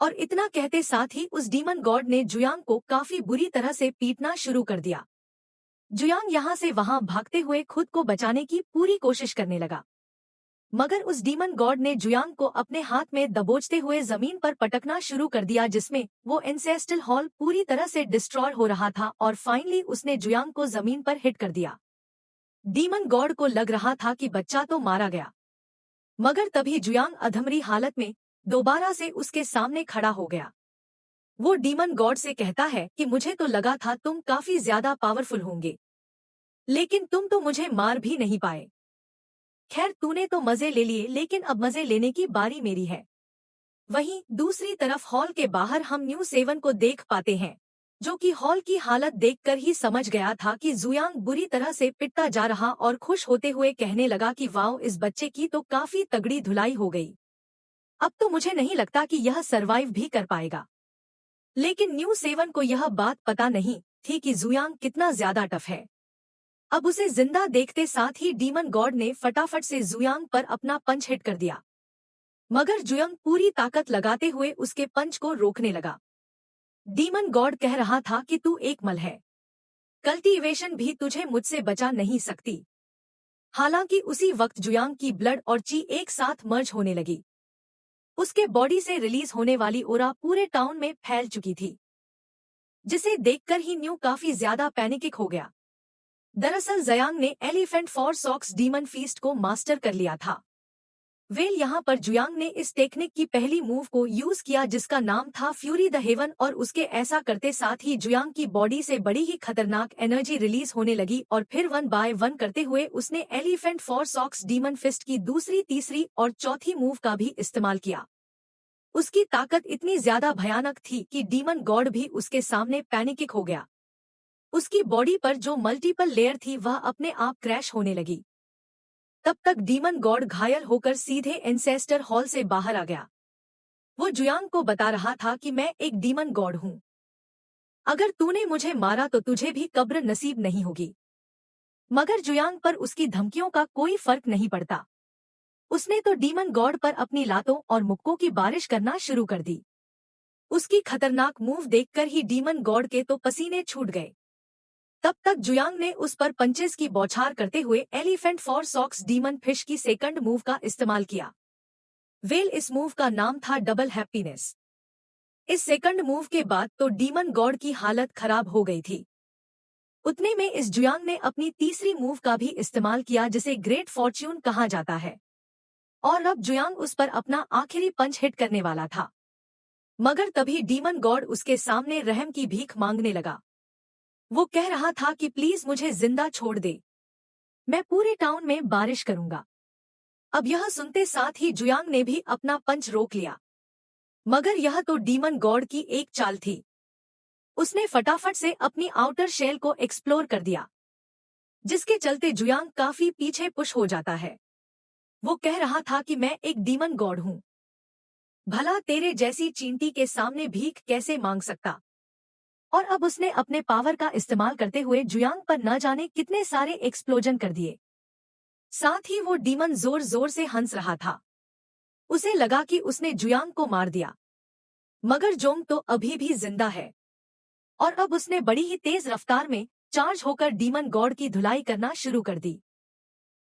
और इतना कहते साथ ही उस डीमन गॉड ने जुयांग को काफी बुरी तरह से पीटना शुरू कर दिया। जुयांग यहाँ से वहां भागते हुए खुद को बचाने की पूरी कोशिश करने लगा, मगर उस डीमन गॉड ने जुयांग को अपने हाथ में दबोचते हुए जमीन पर पटकना शुरू कर दिया, जिसमें वो एंसेस्ट्रल हॉल पूरी तरह से डिस्ट्रॉय हो रहा था और फाइनली उसने जुयांग को जमीन पर हिट कर दिया। डीमन गॉड को लग रहा था कि बच्चा तो मारा गया, मगर तभी जुयांग अधमरी हालत में दोबारा से उसके सामने खड़ा हो गया। वो डीमन गॉड से कहता है कि मुझे तो लगा था तुम काफी ज्यादा पावरफुल होंगे, लेकिन तुम तो मुझे मार भी नहीं पाए। खैर, तूने तो मजे ले लिए, लेकिन अब मजे लेने की बारी मेरी है। वहीं दूसरी तरफ हॉल के बाहर हम न्यू सेवन को देख पाते हैं, जो कि हॉल की हालत देखकर ही समझ गया था कि जुयांग बुरी तरह से पिटता जा रहा और खुश होते हुए कहने लगा कि वाओ, इस बच्चे की तो काफी तगड़ी धुलाई हो गई। अब तो मुझे नहीं लगता कि यह सरवाइव भी कर पाएगा। लेकिन न्यू सेवन को यह बात पता नहीं थी कि जुयांग कितना ज्यादा टफ है। अब उसे जिंदा देखते साथ ही डीमन गॉड ने फटाफट से जुयांग पर अपना पंच हिट कर दिया, मगर जुयांग पूरी ताकत लगाते हुए उसके पंच को रोकने लगा। डीमन गॉड कह रहा था कि तू एक मल है, कल्टीवेशन भी तुझे मुझसे बचा नहीं सकती। हालांकि उसी वक्त जुयांग की ब्लड और ची एक साथ मर्ज होने लगी। उसके बॉडी से रिलीज होने वाली ओरा पूरे टाउन में फैल चुकी थी, जिसे देखकर ही न्यू काफी ज्यादा पैनिक हो गया। दरअसल जयांग ने elephant for socks demon feast को मास्टर कर लिया था। वेल, यहाँ पर जुयांग ने इस टेक्निक की पहली मूव को यूज किया, जिसका नाम था फ्यूरी द हेवन, और उसके ऐसा करते साथ ही जुयांग की बॉडी से बड़ी ही खतरनाक एनर्जी रिलीज होने लगी और फिर 1 बाय 1 करते हुए उसने elephant for socks demon fist की दूसरी, तीसरी और चौथी मूव का भी इस्तेमाल किया। उसकी ताकत इतनी ज्यादा भयानक थी कि डीमन गॉड भी उसके सामने पैनिक हो गया। उसकी बॉडी पर जो मल्टीपल लेयर थी वह अपने आप क्रैश होने लगी। तब तक डीमन गॉड घायल होकर सीधे एंसेस्टर हॉल से बाहर आ गया। वो जुयांग को बता रहा था कि मैं एक डीमन गॉड हूँ, अगर तूने मुझे मारा तो तुझे भी कब्र नसीब नहीं होगी। मगर जुयांग पर उसकी धमकियों का कोई फर्क नहीं पड़ता। उसने तो डीमन गॉड पर अपनी लातों और मुक्कों की बारिश करना शुरू कर दी। उसकी खतरनाक मूव देखकर ही डीमन गॉड के तो पसीने छूट गए। तब तक जुयांग ने उस पर पंचेस की बौछार करते हुए elephant for socks demon fish की सेकंड मूव का इस्तेमाल किया। वेल, इस मूव का नाम था डबल हैप्पीनेस। इस सेकंड मूव के बाद तो डीमन गॉड की हालत खराब हो गई थी। उतने में इस जुयांग ने अपनी तीसरी मूव का भी इस्तेमाल किया, जिसे ग्रेट फॉर्च्यून कहा जाता है, और अब जुयांग उस पर अपना आखिरी पंच हिट करने वाला था। मगर तभी डीमन गॉड उसके सामने रहम की भीख मांगने लगा। वो कह रहा था कि प्लीज मुझे जिंदा छोड़ दे, मैं पूरे टाउन में बारिश करूंगा। अब यह सुनते साथ ही जुयांग ने भी अपना पंच रोक लिया, मगर यह तो डीमन गॉड की एक चाल थी। उसने फटाफट से अपनी आउटर शेल को एक्सप्लोर कर दिया, जिसके चलते जुयांग काफी पीछे पुश हो जाता है। वो कह रहा था कि मैं एक डीमन गॉड हूँ, भला तेरे जैसी चींटी के सामने भीख कैसे मांग सकता। और अब उसने अपने पावर का इस्तेमाल करते हुए जुयांग पर न जाने कितने सारे एक्सप्लोजन कर दिए। साथ ही वो डीमन जोर जोर से हंस रहा था। उसे लगा कि उसने जुयांग को मार दिया, मगर जोंग तो अभी भी जिंदा है, और अब उसने बड़ी ही तेज रफ्तार में चार्ज होकर डीमन गॉड की धुलाई करना शुरू कर दी।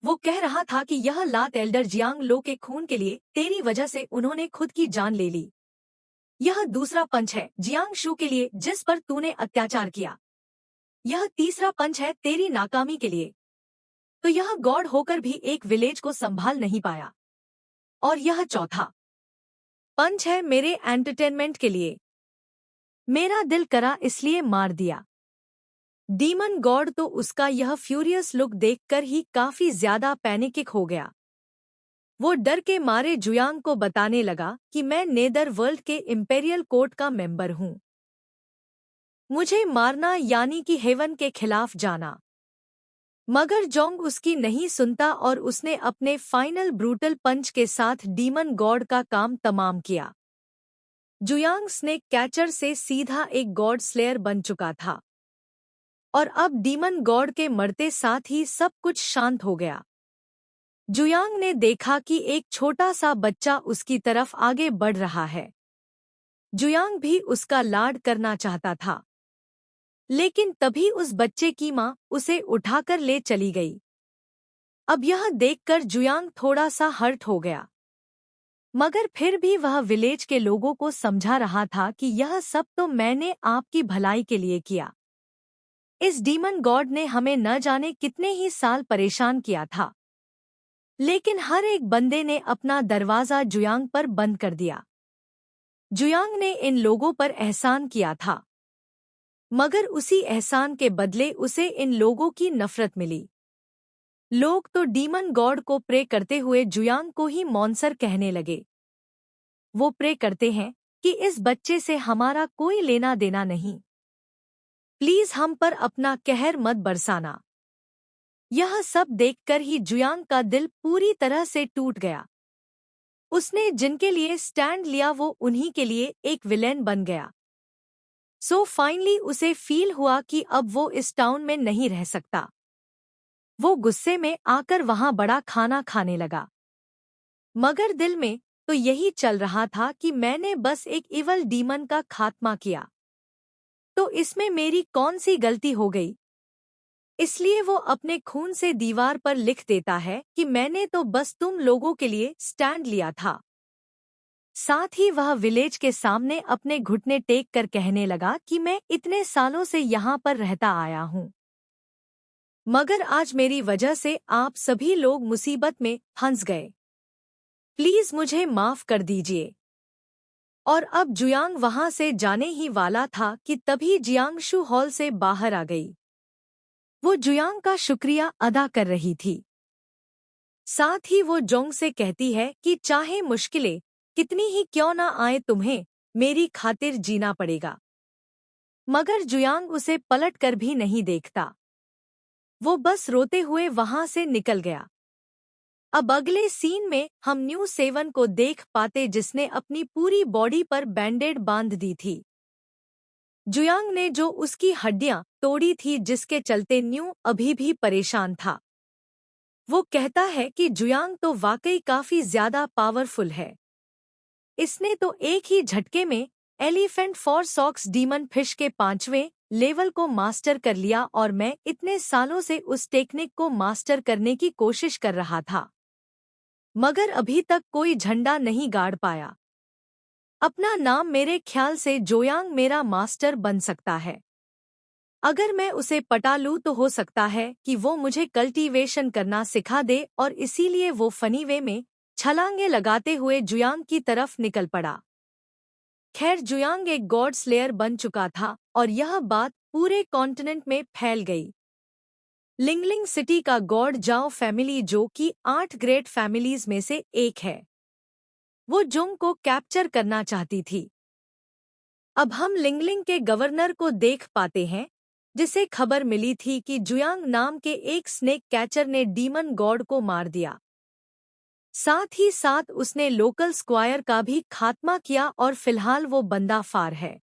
वो कह रहा था कि यह लात एल्डर जियांग लो के खून के लिए, तेरी वजह से उन्होंने खुद की जान ले ली। यह दूसरा पंच है जियांग शू के लिए, जिस पर तूने अत्याचार किया। यह तीसरा पंच है तेरी नाकामी के लिए। तो यह गॉड होकर भी एक विलेज को संभाल नहीं पाया। और यह चौथा पंच है मेरे एंटरटेनमेंट के लिए। मेरा दिल करा इसलिए मार दिया। डीमन गॉड तो उसका यह फ्यूरियस लुक देखकर ही काफी ज्यादा पैनिकिक हो गया। वो डर के मारे जुयांग को बताने लगा कि मैं नेदर वर्ल्ड के इंपेरियल कोर्ट का मेंबर हूँ। मुझे मारना यानी कि हेवन के खिलाफ जाना। मगर जोंग उसकी नहीं सुनता और उसने अपने फाइनल ब्रूटल पंच के साथ डीमन गॉड का काम तमाम किया। जुयांग स्नेक कैचर से सीधा एक गॉड स्लेयर बन चुका था। और अब डीमन गॉड के मरते साथ ही सब कुछ शांत हो गया। जुयांग ने देखा कि एक छोटा सा बच्चा उसकी तरफ आगे बढ़ रहा है। जुयांग भी उसका लाड करना चाहता था, लेकिन तभी उस बच्चे की मां उसे उठाकर ले चली गई। अब यह देखकर जुयांग थोड़ा सा हर्ट हो गया, मगर फिर भी वह विलेज के लोगों को समझा रहा था कि यह सब तो मैंने आपकी भलाई के लिए किया। इस डीमन गॉड ने हमें न जाने कितने ही साल परेशान किया था, लेकिन हर एक बंदे ने अपना दरवाजा जुयांग पर बंद कर दिया। जुयांग ने इन लोगों पर एहसान किया था, मगर उसी एहसान के बदले उसे इन लोगों की नफरत मिली। लोग तो डीमन गॉड को प्रे करते हुए जुयांग को ही मॉन्सर कहने लगे। वो प्रे करते हैं कि इस बच्चे से हमारा कोई लेना देना नहीं, प्लीज हम पर अपना कहर मत बरसाना। यह सब देखकर ही जुयांग का दिल पूरी तरह से टूट गया। उसने जिनके लिए स्टैंड लिया वो उन्हीं के लिए एक विलेन बन गया। सो फाइनली उसे फील हुआ कि अब वो इस टाउन में नहीं रह सकता। वो गुस्से में आकर वहां बड़ा खाना खाने लगा, मगर दिल में तो यही चल रहा था कि मैंने बस एक इवल डीमन का खात्मा किया, तो इसमें मेरी कौन सी गलती हो गई। इसलिए वो अपने खून से दीवार पर लिख देता है कि मैंने तो बस तुम लोगों के लिए स्टैंड लिया था। साथ ही वह विलेज के सामने अपने घुटने टेक कर कहने लगा कि मैं इतने सालों से यहाँ पर रहता आया हूँ, मगर आज मेरी वजह से आप सभी लोग मुसीबत में फंस गए। प्लीज मुझे माफ कर दीजिए। और अब जुयांग वहां से जाने ही वाला था कि तभी जियांगशु हॉल से बाहर आ गई। वो जुयांग का शुक्रिया अदा कर रही थी। साथ ही वो जोंग से कहती है कि चाहे मुश्किलें कितनी ही क्यों ना आए, तुम्हें मेरी खातिर जीना पड़ेगा। मगर जुयांग उसे पलट कर भी नहीं देखता। वो बस रोते हुए वहां से निकल गया। अब अगले सीन में हम न्यू सेवन को देख पाते, जिसने अपनी पूरी बॉडी पर बैंडेड बांध दी थी। जुयांग ने जो उसकी हड्डियां तोड़ी थी, जिसके चलते न्यू अभी भी परेशान था। वो कहता है कि जुयांग तो वाकई काफी ज्यादा पावरफुल है। इसने तो एक ही झटके में elephant for socks demon fish के 5वें लेवल को मास्टर कर लिया, और मैं इतने सालों से उस टेक्निक को मास्टर करने की कोशिश कर रहा था, मगर अभी तक कोई झंडा नहीं गाड़ पाया। अपना नाम मेरे ख्याल से जोयांग मेरा मास्टर बन सकता है। अगर मैं उसे पटा लूं तो हो सकता है कि वो मुझे कल्टीवेशन करना सिखा दे, और इसीलिए वो फनी वे में छलांगे लगाते हुए जुयांग की तरफ निकल पड़ा। खैर, जुयांग एक गॉड स्लेयर बन चुका था और यह बात पूरे कॉन्टिनेंट में फैल गई। लिंगलिंग सिटी का गॉड जाओ फैमिली, जो कि 8 ग्रेट फैमिलीज में से एक है, वो जुंग को कैप्चर करना चाहती थी। अब हम लिंगलिंग के गवर्नर को देख पाते हैं, जिसे खबर मिली थी कि जुयांग नाम के एक स्नेक कैचर ने डीमन गॉड को मार दिया। साथ ही साथ उसने लोकल स्क्वायर का भी खात्मा किया और फिलहाल वो बंदा फार है।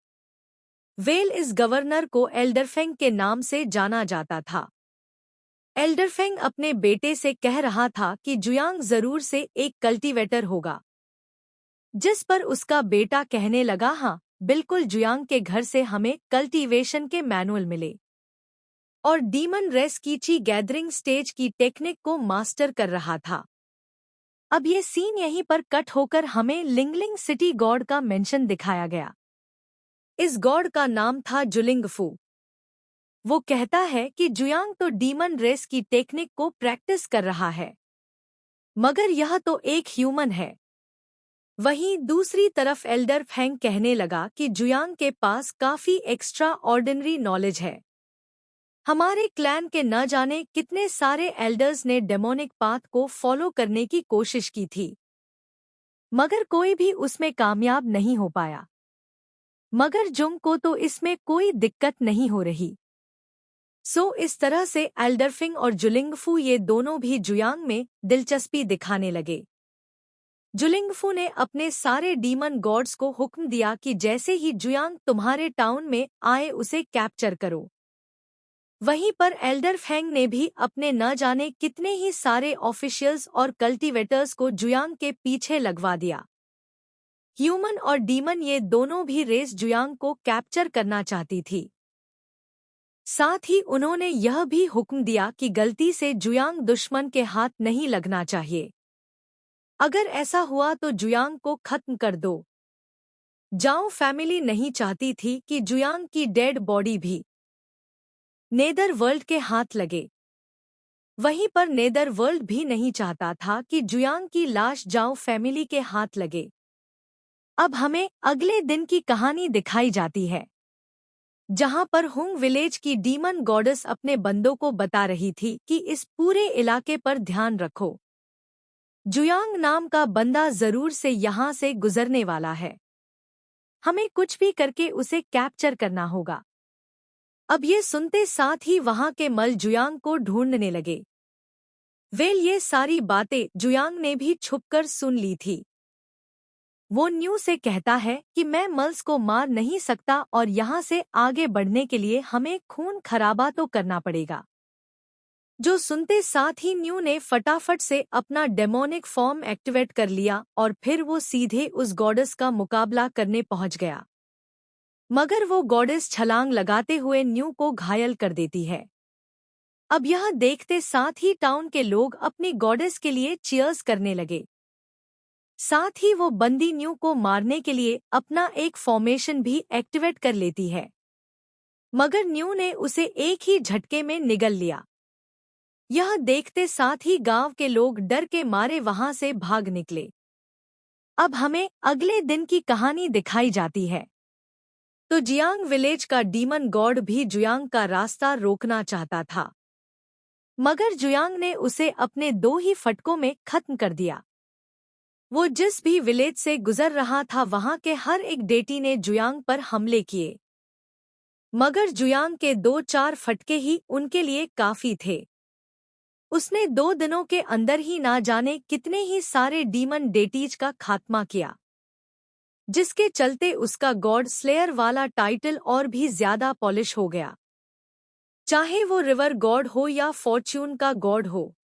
वेल इस गवर्नर को एल्डरफेंग के नाम से जाना जाता था। एल्डरफेंग अपने बेटे से कह रहा था कि जुयांग जरूर से एक कल्टीवेटर होगा, जिस पर उसका बेटा कहने लगा, हाँ बिल्कुल, जुयांग के घर से हमें कल्टीवेशन के मैनुअल मिले। और डीमन रेस की ची गैदरिंग स्टेज की टेक्निक को मास्टर कर रहा था। अब ये सीन यहीं पर कट होकर हमें लिंगलिंग सिटी गॉड का मेंशन दिखाया गया। इस गॉड का नाम था जुलिंगफू। वो कहता है कि जुयांग तो डीमन रेस की टेक्निक को प्रैक्टिस कर रहा है, मगर यह तो एक ह्यूमन है। वहीं दूसरी तरफ एल्डर फेंग कहने लगा कि जुयांग के पास काफी एक्स्ट्रा ऑर्डिनरी नॉलेज है। हमारे क्लैन के न जाने कितने सारे एल्डर्स ने डेमोनिक पाथ को फॉलो करने की कोशिश की थी, मगर कोई भी उसमें कामयाब नहीं हो पाया। मगर जुंग को तो इसमें कोई दिक्कत नहीं हो रही। इस तरह से एल्डरफिंग और जुलिंगफू ये दोनों भी जुयांग में दिलचस्पी दिखाने लगे। जुलिंगफू ने अपने सारे डीमन गॉड्स को हुक्म दिया कि जैसे ही जुयांग तुम्हारे टाउन में आए उसे कैप्चर करो। वहीं पर एल्डर फेंग ने भी अपने न जाने कितने ही सारे ऑफिशियल्स और कल्टीवेटर्स को जुयांग के पीछे लगवा दिया। ह्यूमन और डीमन ये दोनों भी रेस जुयांग को कैप्चर करना चाहती थी। साथ ही उन्होंने यह भी हुक्म दिया कि गलती से जुयांग दुश्मन के हाथ नहीं लगना चाहिए। अगर ऐसा हुआ तो जुयांग को खत्म कर दो। जाओ फैमिली नहीं चाहती थी कि जुयांग की डेड बॉडी भी नेदर वर्ल्ड के हाथ लगे। वहीं पर नेदर वर्ल्ड भी नहीं चाहता था कि जुयांग की लाश जाओ फैमिली के हाथ लगे। अब हमें अगले दिन की कहानी दिखाई जाती है, जहां पर हुंग विलेज की डीमन गॉडेस अपने बंदों को बता रही थी कि इस पूरे इलाके पर ध्यान रखो। जुयांग नाम का बंदा जरूर से यहाँ से गुजरने वाला है। हमें कुछ भी करके उसे कैप्चर करना होगा। अब ये सुनते साथ ही वहां के मल जुयांग को ढूंढने लगे। वेल ये सारी बातें जुयांग ने भी छुपकर सुन ली थी। वो न्यू से कहता है कि मैं मल्स को मार नहीं सकता और यहाँ से आगे बढ़ने के लिए हमें खून खराबा तो करना पड़ेगा। जो सुनते साथ ही न्यू ने फटाफट से अपना डेमोनिक फॉर्म एक्टिवेट कर लिया और फिर वो सीधे उस गॉडेस का मुकाबला करने पहुंच गया। मगर वो गॉडेस छलांग लगाते हुए न्यू को घायल कर देती है। अब यह देखते साथ ही टाउन के लोग अपनी गॉडेस के लिए चीयर्स करने लगे। साथ ही वो बंदी न्यू को मारने के लिए अपना एक फॉर्मेशन भी एक्टिवेट कर लेती है, मगर न्यू ने उसे एक ही झटके में निगल लिया। यह देखते साथ ही गांव के लोग डर के मारे वहां से भाग निकले। अब हमें अगले दिन की कहानी दिखाई जाती है। तो जियांग विलेज का डीमन गॉड भी जुयांग का रास्ता रोकना चाहता था, मगर जुयांग ने उसे अपने 2 ही फटकों में खत्म कर दिया। वो जिस भी विलेज से गुजर रहा था वहां के हर एक डेटी ने जुयांग पर हमले किए, मगर जुयांग के 2-4 फटके ही उनके लिए काफी थे। उसने 2 दिनों के अंदर ही ना जाने कितने ही सारे डीमन डेटीज का खात्मा किया, जिसके चलते उसका गॉड स्लेयर वाला टाइटल और भी ज्यादा पॉलिश हो गया। चाहे वो रिवर गॉड हो या फॉर्च्यून का गॉड हो,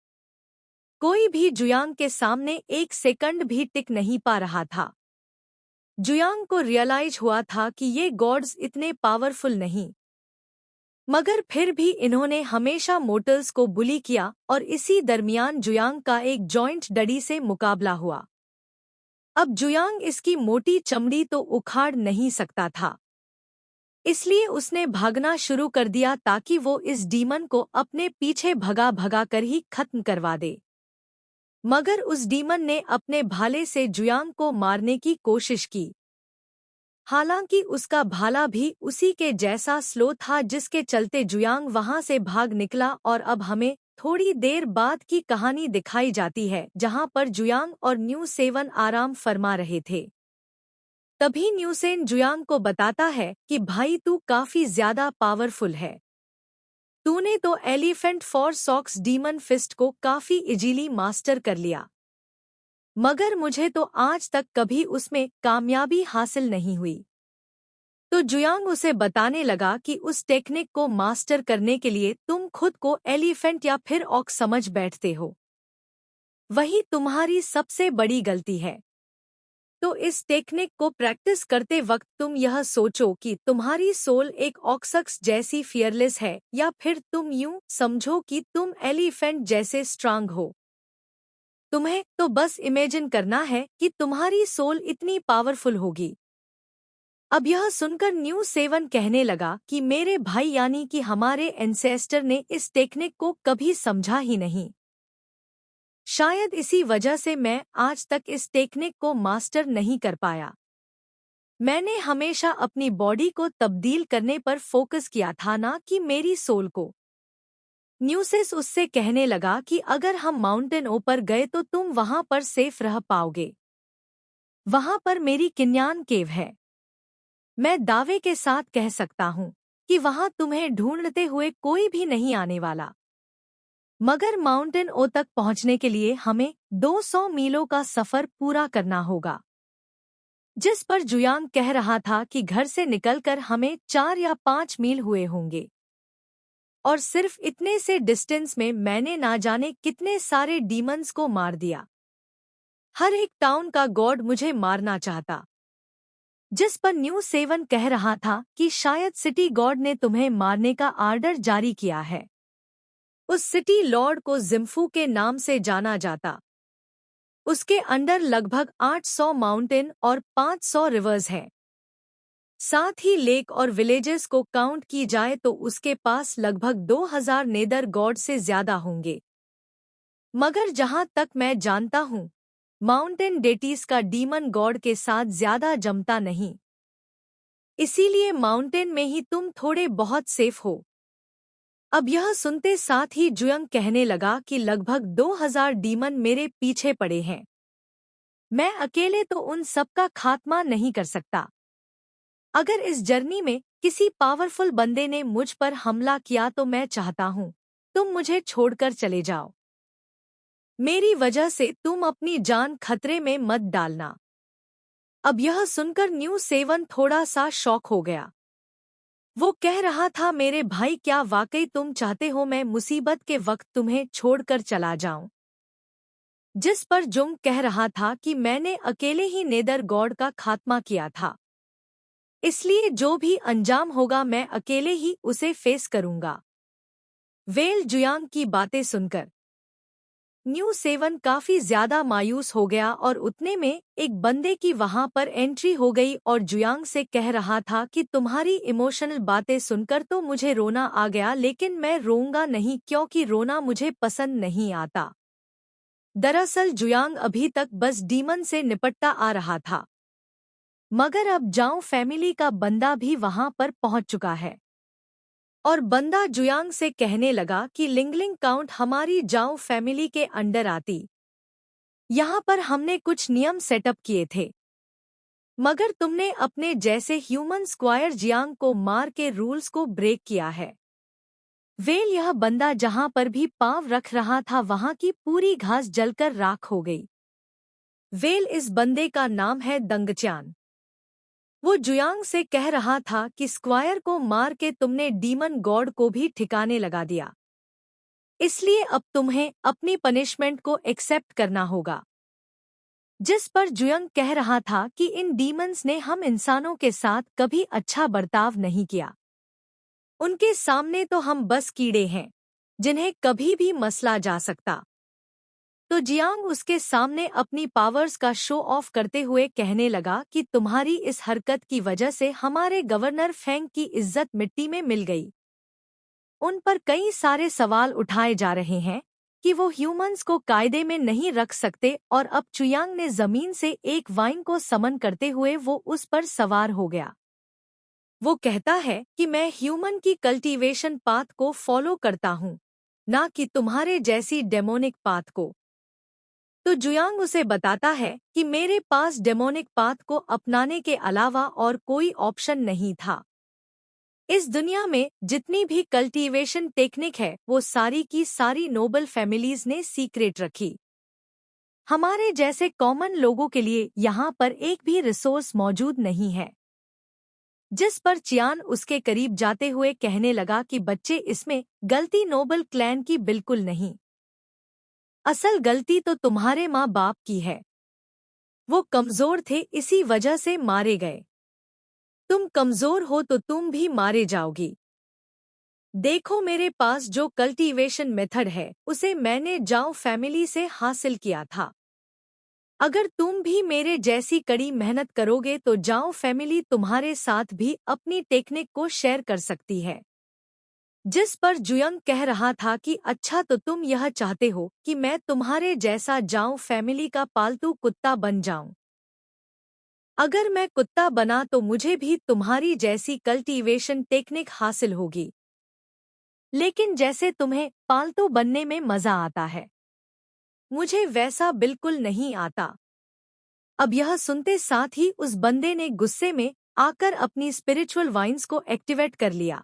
कोई भी जुयांग के सामने एक सेकंड भी टिक नहीं पा रहा था। जुयांग को रियलाइज हुआ था कि ये गॉड्स इतने पावरफुल नहीं, मगर फिर भी इन्होंने हमेशा मोर्टल्स को बुली किया और इसी दरमियान जुयांग का एक जॉइंट डडी से मुकाबला हुआ। अब जुयांग इसकी मोटी चमड़ी तो उखाड़ नहीं सकता था, इसलिए उसने भागना शुरू कर दिया ताकि वो इस डीमन को अपने पीछे भगा भगा कर ही खत्म करवा दे। मगर उस डीमन ने अपने भाले से जुयांग को मारने की कोशिश की। हालांकि उसका भाला भी उसी के जैसा स्लो था, जिसके चलते जुयांग वहां से भाग निकला। और अब हमें थोड़ी देर बाद की कहानी दिखाई जाती है, जहां पर जुयांग और न्यू सेवन आराम फरमा रहे थे। तभी न्यूसेन जुयांग को बताता है कि भाई तू काफी ज्यादा पावरफुल है। तूने तो elephant for socks demon fist को काफी इजीली मास्टर कर लिया, मगर मुझे तो आज तक कभी उसमें कामयाबी हासिल नहीं हुई। तो जुयांग उसे बताने लगा कि उस टेक्निक को मास्टर करने के लिए तुम खुद को एलिफेंट या फिर ऑक समझ बैठते हो, वही तुम्हारी सबसे बड़ी गलती है। तो इस टेक्निक को प्रैक्टिस करते वक्त तुम यह सोचो कि तुम्हारी सोल एक ऑक्सक्स जैसी फियरलेस है, या फिर तुम यूं समझो कि तुम एलिफेंट जैसे स्ट्रांग हो। तुम्हें तो बस इमेजिन करना है कि तुम्हारी सोल इतनी पावरफुल होगी। अब यह सुनकर न्यू 7 कहने लगा कि मेरे भाई यानी कि हमारे एंसेस्टर ने इस टेक्निक को कभी समझा ही नहीं। शायद इसी वजह से मैं आज तक इस टेक्निक को मास्टर नहीं कर पाया। मैंने हमेशा अपनी बॉडी को तब्दील करने पर फोकस किया था, ना कि मेरी सोल को। न्यूसेस उससे कहने लगा कि अगर हम माउंटेन ऊपर गए तो तुम वहां पर सेफ रह पाओगे। वहां पर मेरी किन्यान केव है। मैं दावे के साथ कह सकता हूं कि वहां तुम्हें ढूंढते हुए कोई भी नहीं आने वाला। मगर माउंटेन ओ तक पहुंचने के लिए हमें 200 मीलों का सफर पूरा करना होगा। जिस पर जुयांग कह रहा था कि घर से निकलकर हमें 4 या 5 मील हुए होंगे। और सिर्फ इतने से डिस्टेंस में मैंने ना जाने कितने सारे डीमंस को मार दिया। हर एक टाउन का गॉड मुझे मारना चाहता। जिस पर न्यू 7 कह रहा था कि शायद सिटी गॉड ने तुम्हें मारने का आर्डर जारी किया है। उस सिटी लॉर्ड को जिम्फू के नाम से जाना जाता। उसके अंडर लगभग 800 माउंटेन और 500 रिवर्स हैं। साथ ही लेक और विलेजेस को काउंट की जाए तो उसके पास लगभग 2000 नेदर गॉड से ज्यादा होंगे। मगर जहां तक मैं जानता हूं, माउंटेन डेटीज का डीमन गॉड के साथ ज्यादा जमता नहीं। इसीलिए माउंटेन में ही तुम थोड़े बहुत सेफ हो। अब यह सुनते साथ ही जुयंग कहने लगा कि लगभग 2000 डीमन मेरे पीछे पड़े हैं। मैं अकेले तो उन सब का खात्मा नहीं कर सकता। अगर इस जर्नी में किसी पावरफुल बंदे ने मुझ पर हमला किया तो मैं चाहता हूं तुम मुझे छोड़कर चले जाओ। मेरी वजह से तुम अपनी जान खतरे में मत डालना। अब यह सुनकर न्यू 7 थोड़ा सा शॉक हो गया। वो कह रहा था, मेरे भाई क्या वाकई तुम चाहते हो मैं मुसीबत के वक्त तुम्हें छोड़कर चला जाऊं? जिस पर जुंग कह रहा था कि मैंने अकेले ही नेदर गॉड का खात्मा किया था, इसलिए जो भी अंजाम होगा मैं अकेले ही उसे फेस करूंगा। वेल जुयांग की बातें सुनकर न्यू 7 काफी ज्यादा मायूस हो गया और उतने में एक बंदे की वहां पर एंट्री हो गई और जुयांग से कह रहा था कि तुम्हारी इमोशनल बातें सुनकर तो मुझे रोना आ गया, लेकिन मैं रोऊंगा नहीं क्योंकि रोना मुझे पसंद नहीं आता। दरअसल जुयांग अभी तक बस डीमन से निपटता आ रहा था, मगर अब जाओ फैमिली का बंदा भी वहां पर पहुंच चुका है। और बंदा जुयांग से कहने लगा कि लिंगलिंग काउंट हमारी जाओ फैमिली के अंडर आती। यहाँ पर हमने कुछ नियम सेटअप किए थे, मगर तुमने अपने जैसे ह्यूमन स्क्वायर जियांग को मार के रूल्स को ब्रेक किया है। वेल यह बंदा जहां पर भी पांव रख रहा था वहां की पूरी घास जलकर राख हो गई। वेल इस बंदे का नाम है दंगच्यान। वो जुयांग से कह रहा था कि स्क्वायर को मार के तुमने डीमन गॉड को भी ठिकाने लगा दिया, इसलिए अब तुम्हें अपनी पनिशमेंट को एक्सेप्ट करना होगा। जिस पर जुयांग कह रहा था कि इन डीमंस ने हम इंसानों के साथ कभी अच्छा बर्ताव नहीं किया। उनके सामने तो हम बस कीड़े हैं जिन्हें कभी भी मसला जा सकता। तो जियांग उसके सामने अपनी पावर्स का शो ऑफ करते हुए कहने लगा कि तुम्हारी इस हरकत की वजह से हमारे गवर्नर फेंग की इज्जत मिट्टी में मिल गई। उन पर कई सारे सवाल उठाए जा रहे हैं कि वो ह्यूमंस को कायदे में नहीं रख सकते, और अब चुयांग ने जमीन से एक वाइन को समन करते हुए वो उस पर सवार हो गया। वो कहता है कि मैं ह्यूमन की कल्टीवेशन पाथ को फॉलो करता हूँ, ना कि तुम्हारे जैसी डेमोनिक पाथ को। तो जुयांग उसे बताता है कि मेरे पास डेमोनिक पाथ को अपनाने के अलावा और कोई ऑप्शन नहीं था। इस दुनिया में जितनी भी कल्टीवेशन टेक्निक है वो सारी की सारी नोबल फैमिलीज ने सीक्रेट रखी। हमारे जैसे कॉमन लोगों के लिए यहाँ पर एक भी रिसोर्स मौजूद नहीं है। जिस पर चियान उसके करीब जाते हुए कहने लगा कि बच्चे, इसमें गलती नोबल क्लैन की बिल्कुल नहीं। असल गलती तो तुम्हारे माँ बाप की है। वो कमजोर थे, इसी वजह से मारे गए। तुम कमजोर हो तो तुम भी मारे जाओगी। देखो, मेरे पास जो कल्टीवेशन मेथड है उसे मैंने जाओ फैमिली से हासिल किया था। अगर तुम भी मेरे जैसी कड़ी मेहनत करोगे तो जाओ फैमिली तुम्हारे साथ भी अपनी टेक्निक को शेयर कर सकती है। जिस पर जुयंग कह रहा था कि अच्छा, तो तुम यह चाहते हो कि मैं तुम्हारे जैसा जाऊं फैमिली का पालतू कुत्ता बन जाऊं। अगर मैं कुत्ता बना तो मुझे भी तुम्हारी जैसी कल्टीवेशन टेक्निक हासिल होगी। लेकिन जैसे तुम्हें पालतू बनने में मजा आता है, मुझे वैसा बिल्कुल नहीं आता। अब यह सुनते साथ ही उस बंदे ने गुस्से में आकर अपनी स्पिरिचुअल वाइन्स को एक्टिवेट कर लिया।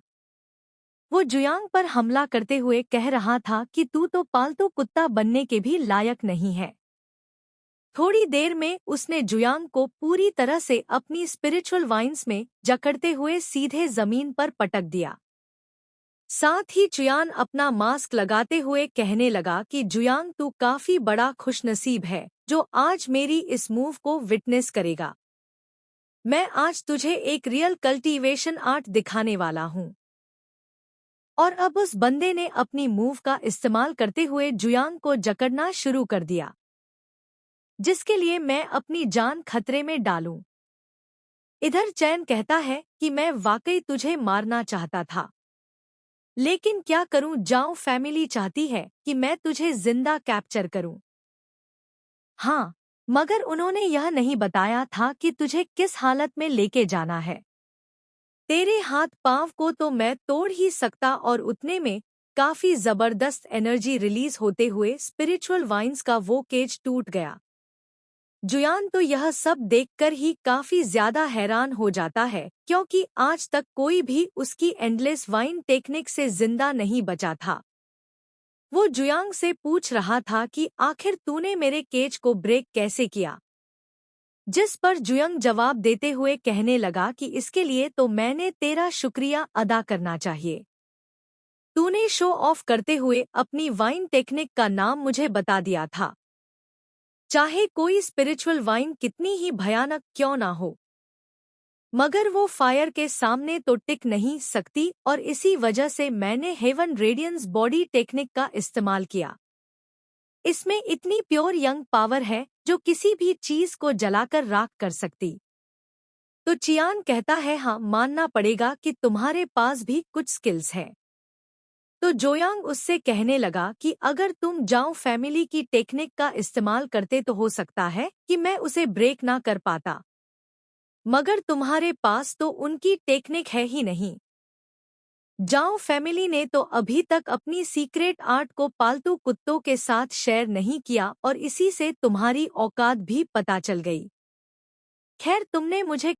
वो जुयांग पर हमला करते हुए कह रहा था कि तू तो पालतू कुत्ता बनने के भी लायक नहीं है। थोड़ी देर में उसने जुयांग को पूरी तरह से अपनी स्पिरिचुअल वाइन्स में जकड़ते हुए सीधे जमीन पर पटक दिया। साथ ही चुयान अपना मास्क लगाते हुए कहने लगा कि जुयांग, तू काफी बड़ा खुशनसीब है जो आज मेरी इस मूव को विटनेस करेगा। मैं आज तुझे एक रियल कल्टीवेशन आर्ट दिखाने वाला हूँ। और अब उस बंदे ने अपनी मूव का इस्तेमाल करते हुए जुयांग को जकड़ना शुरू कर दिया, जिसके लिए मैं अपनी जान खतरे में डालूं। इधर चैन कहता है कि मैं वाकई तुझे मारना चाहता था, लेकिन क्या करूं, जाओ फैमिली चाहती है कि मैं तुझे जिंदा कैप्चर करूं। हाँ, मगर उन्होंने यह नहीं बताया था कि तुझे किस हालत में लेके जाना है। तेरे हाथ पांव को तो मैं तोड़ ही सकता। और उतने में काफी जबरदस्त एनर्जी रिलीज होते हुए स्पिरिचुअल वाइन्स का वो केज टूट गया। जुयान तो यह सब देखकर ही काफी ज्यादा हैरान हो जाता है, क्योंकि आज तक कोई भी उसकी एंडलेस वाइन टेक्निक से जिंदा नहीं बचा था। वो जुयांग से पूछ रहा था कि आखिर तूने मेरे केज को ब्रेक कैसे किया, जिस पर जुयंग जवाब देते हुए कहने लगा कि इसके लिए तो मैंने तेरा शुक्रिया अदा करना चाहिए। तूने शो ऑफ करते हुए अपनी वाइन टेक्निक का नाम मुझे बता दिया था। चाहे कोई स्पिरिचुअल वाइन कितनी ही भयानक क्यों ना हो, मगर वो फायर के सामने तो टिक नहीं सकती, और इसी वजह से मैंने हेवन रेडियंस बॉडी टेक्निक का इस्तेमाल किया। इसमें इतनी प्योर यंग पावर है जो किसी भी चीज को जलाकर राख कर सकती। तो चियान कहता है, हाँ, मानना पड़ेगा कि तुम्हारे पास भी कुछ स्किल्स है। तो जोयांग उससे कहने लगा कि अगर तुम जाओ फैमिली की टेक्निक का इस्तेमाल करते तो हो सकता है कि मैं उसे ब्रेक ना कर पाता, मगर तुम्हारे पास तो उनकी टेक्निक है ही नहीं। जाओ फैमिली ने तो अभी तक अपनी सीक्रेट आर्ट को पालतू कुत्तों के साथ शेयर नहीं किया, और इसी से तुम्हारी औकात भी पता चल गई। खैर, तुमने मुझे